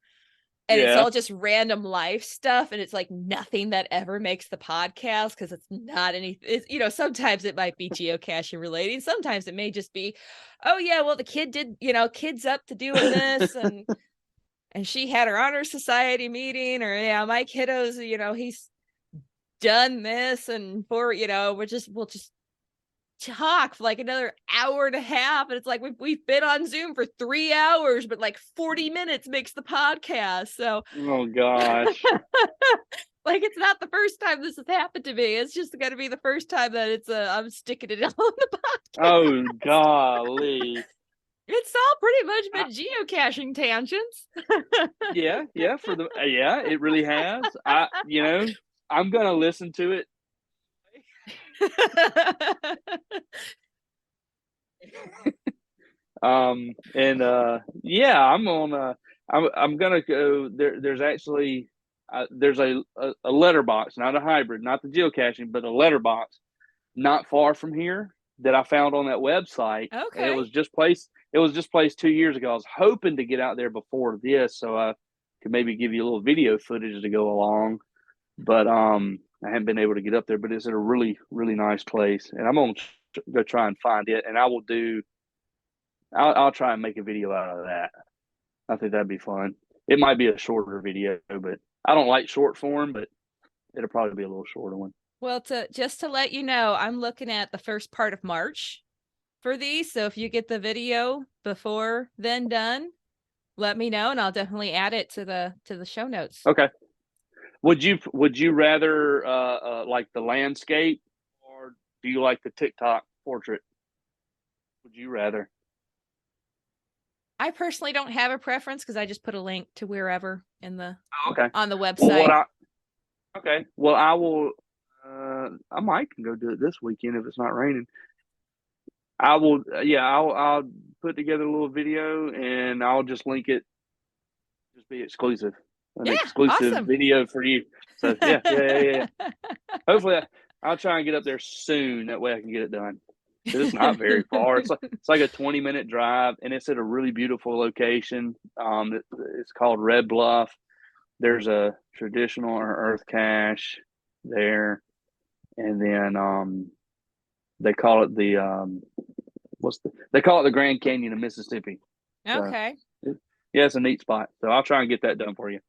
And it's all just random life stuff. And it's like nothing that ever makes the podcast because it's not anything. Sometimes it might be geocaching related. Sometimes it may just be, oh, yeah, well, the kid did, kid's up to doing this. And she had her honor society meeting, or, yeah, my kiddo's, he's done this. And we'll just talk for like another hour and a half, and it's like we've been on Zoom for 3 hours, but like 40 minutes makes the podcast. So oh gosh. Like, it's not the first time this has happened to me. It's just going to be the first time that it's I'm sticking it on the podcast. Oh golly. It's all pretty much been geocaching tangents. Yeah, it really has. I'm gonna listen to it. I'm gonna go there. There's actually there's a letterbox, not a hybrid, not the geocaching, but a letterbox not far from here. that I found on that website. Okay. And it was just placed 2 years ago. I was hoping to get out there before this, so I could maybe give you a little video footage to go along. But I haven't been able to get up there. But it's at a really, really nice place, and I'm gonna go try and find it. And I'll try and make a video out of that. I think that'd be fun. It might be a shorter video, but I don't like short form, but it'll probably be a little shorter one. Well, just to let you know, I'm looking at the first part of March for these. So if you get the video before then done, let me know, and I'll definitely add it to the show notes. Okay. Would you rather like the landscape, or do you like the TikTok portrait? Would you rather? I personally don't have a preference because I just put a link to wherever on the website. Well, I will. I might can go do it this weekend if it's not raining. I will. Yeah, I'll put together a little video and I'll just link it. Just be exclusive. An exclusive awesome. video for you. So yeah. Hopefully, I'll try and get up there soon. That way, I can get it done. It's not very far. It's like a 20-minute drive, and it's at a really beautiful location. It's called Red Bluff. There's a traditional or earth cache there, and then they call it the Grand Canyon of Mississippi. Okay. So, yeah, it's a neat spot. So I'll try and get that done for you.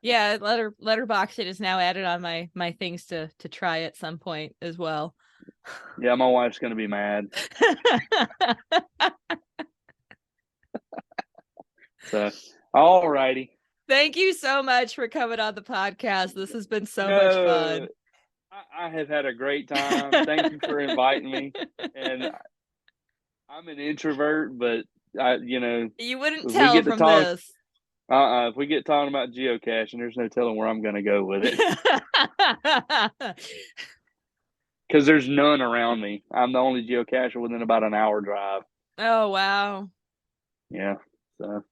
Yeah, letterbox it is now added on my things to try at some point as well. Yeah, my wife's gonna be mad. So, all righty. Thank you so much for coming on the podcast. This has been so much fun. I have had a great time. Thank you for inviting me. And I'm an introvert, but you wouldn't tell from this. If we get talking about geocaching, there's no telling where I'm going to go with it. Because there's none around me. I'm the only geocacher within about an hour drive. Oh, wow. Yeah. So,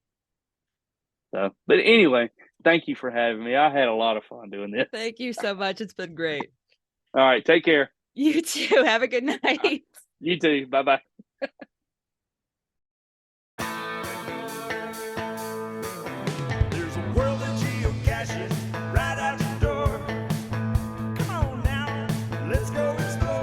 but anyway, thank you for having me. I had a lot of fun doing this. Thank you so much. It's been great. All right. Take care. You too. Have a good night. You too. Bye-bye. There's a world of geocaches right out your door. Come on now, let's go explore.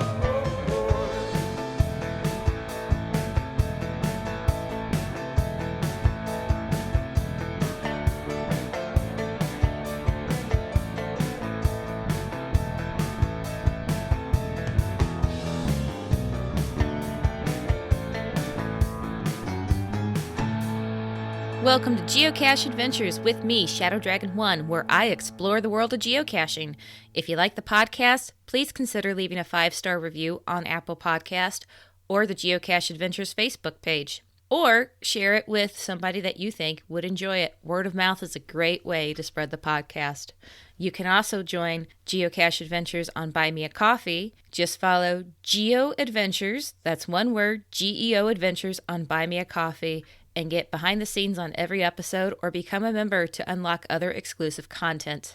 Welcome to Geocache Adventures with me, Shadow Dragon 1, where I explore the world of geocaching. If you like the podcast, please consider leaving a 5-star review on Apple Podcast or the Geocache Adventures Facebook page. Or share it with somebody that you think would enjoy it. Word of mouth is a great way to spread the podcast. You can also join Geocache Adventures on Buy Me a Coffee. Just follow Geo Adventures, that's one word, GEO Adventures on Buy Me a Coffee, and get behind the scenes on every episode or become a member to unlock other exclusive content.